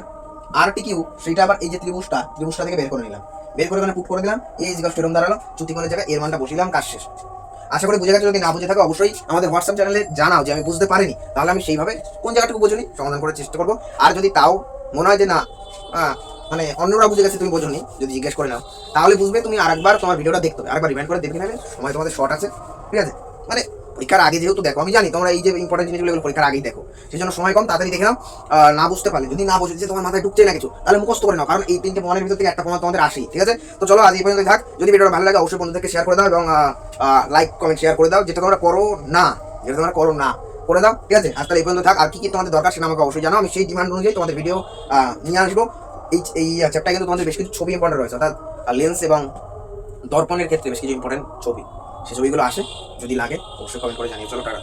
আর টি কিউ, সেটা আবার এই যে ত্রিভুজটা থেকে বের করে নিলাম, বের করে এখানে পুট করে দিলাম, এই ইকুয়াল টু এরকম দাঁড়ালো। চ্যুতিকোণের জায়গায় এর মানটা বসিলাম, কাজ শেষ। আশা করি বুঝে গেছো। যদি না বুঝে থাকো অবশ্যই আমাদের হোয়াটসঅ্যাপ চ্যানেলে জানাও যে আমি বুঝতে পারিনি, তাহলে আমি সেইভাবে কোন জায়গাটুকু বুঝিনি সমাধান করার চেষ্টা করবো। আর যদি তাও মনে হয় যে না মানে অন্যরা বুঝে গেছে তুমি বোঝোনি, যদি জিজ্ঞেস করে নাও, তাহলে বুঝবে তুমি আরেকবার তোমার ভিডিওটা দেখতে হবে, আরেকবার রিমাইন্ড করে দেখে নেবে, সময় তোমাদের শর্ট আছে, ঠিক আছে? মানে পরীক্ষার আগে যেহেতু দেখো, আমি জানি তোমরা এই যে ইম্পর্টেন্ট জিনিসগুলো পরীক্ষার আগেই দেখো, সেই জন্য সময় কম, তাড়াতাড়ি দেখে নাও। না বুঝতে পারলে, যদি না বুঝে যে তোমার মাথায় ঢুকছে না কিছু, তাহলে মুখস্থ করে নাও, কারণ এই 3টে প্রমাণের ভিতর থেকে একটা প্রমাণ তোমাদের আসেই, ঠিক আছে? তো চলো আজ এই পর্যন্ত থাক। যদি ভিডিওটা ভালো লাগে অবশ্যই বন্ধুদেরকে শেয়ার করে দাও, এবং লাইক কমেন্ট শেয়ার করে দাও, যেটা তোমরা করো না করে দাও, ঠিক আছে? আজ তাহলে এই পর্যন্ত থাক। আর কি কি তোমাদের দরকার সেটা আমাকে অবশ্যই জানাও, আমি সেই ডিমান্ড অনুযায়ী তোমাদের ভিডিও নিয়ে আসবো। এই চ্যাপ্টারে কিন্তু তোমাদের বেশ কিছু ছবি ইম্পর্টেন্ট রয়েছে, অর্থাৎ লেন্স এবং দর্পণের ক্ষেত্রে বেশ কিছু ইম্পর্টেন্ট ছবি, সেই ছবিগুলো আসে, যদি লাগে অবশ্যই কমেন্ট করে জানিও। চলো টাটা।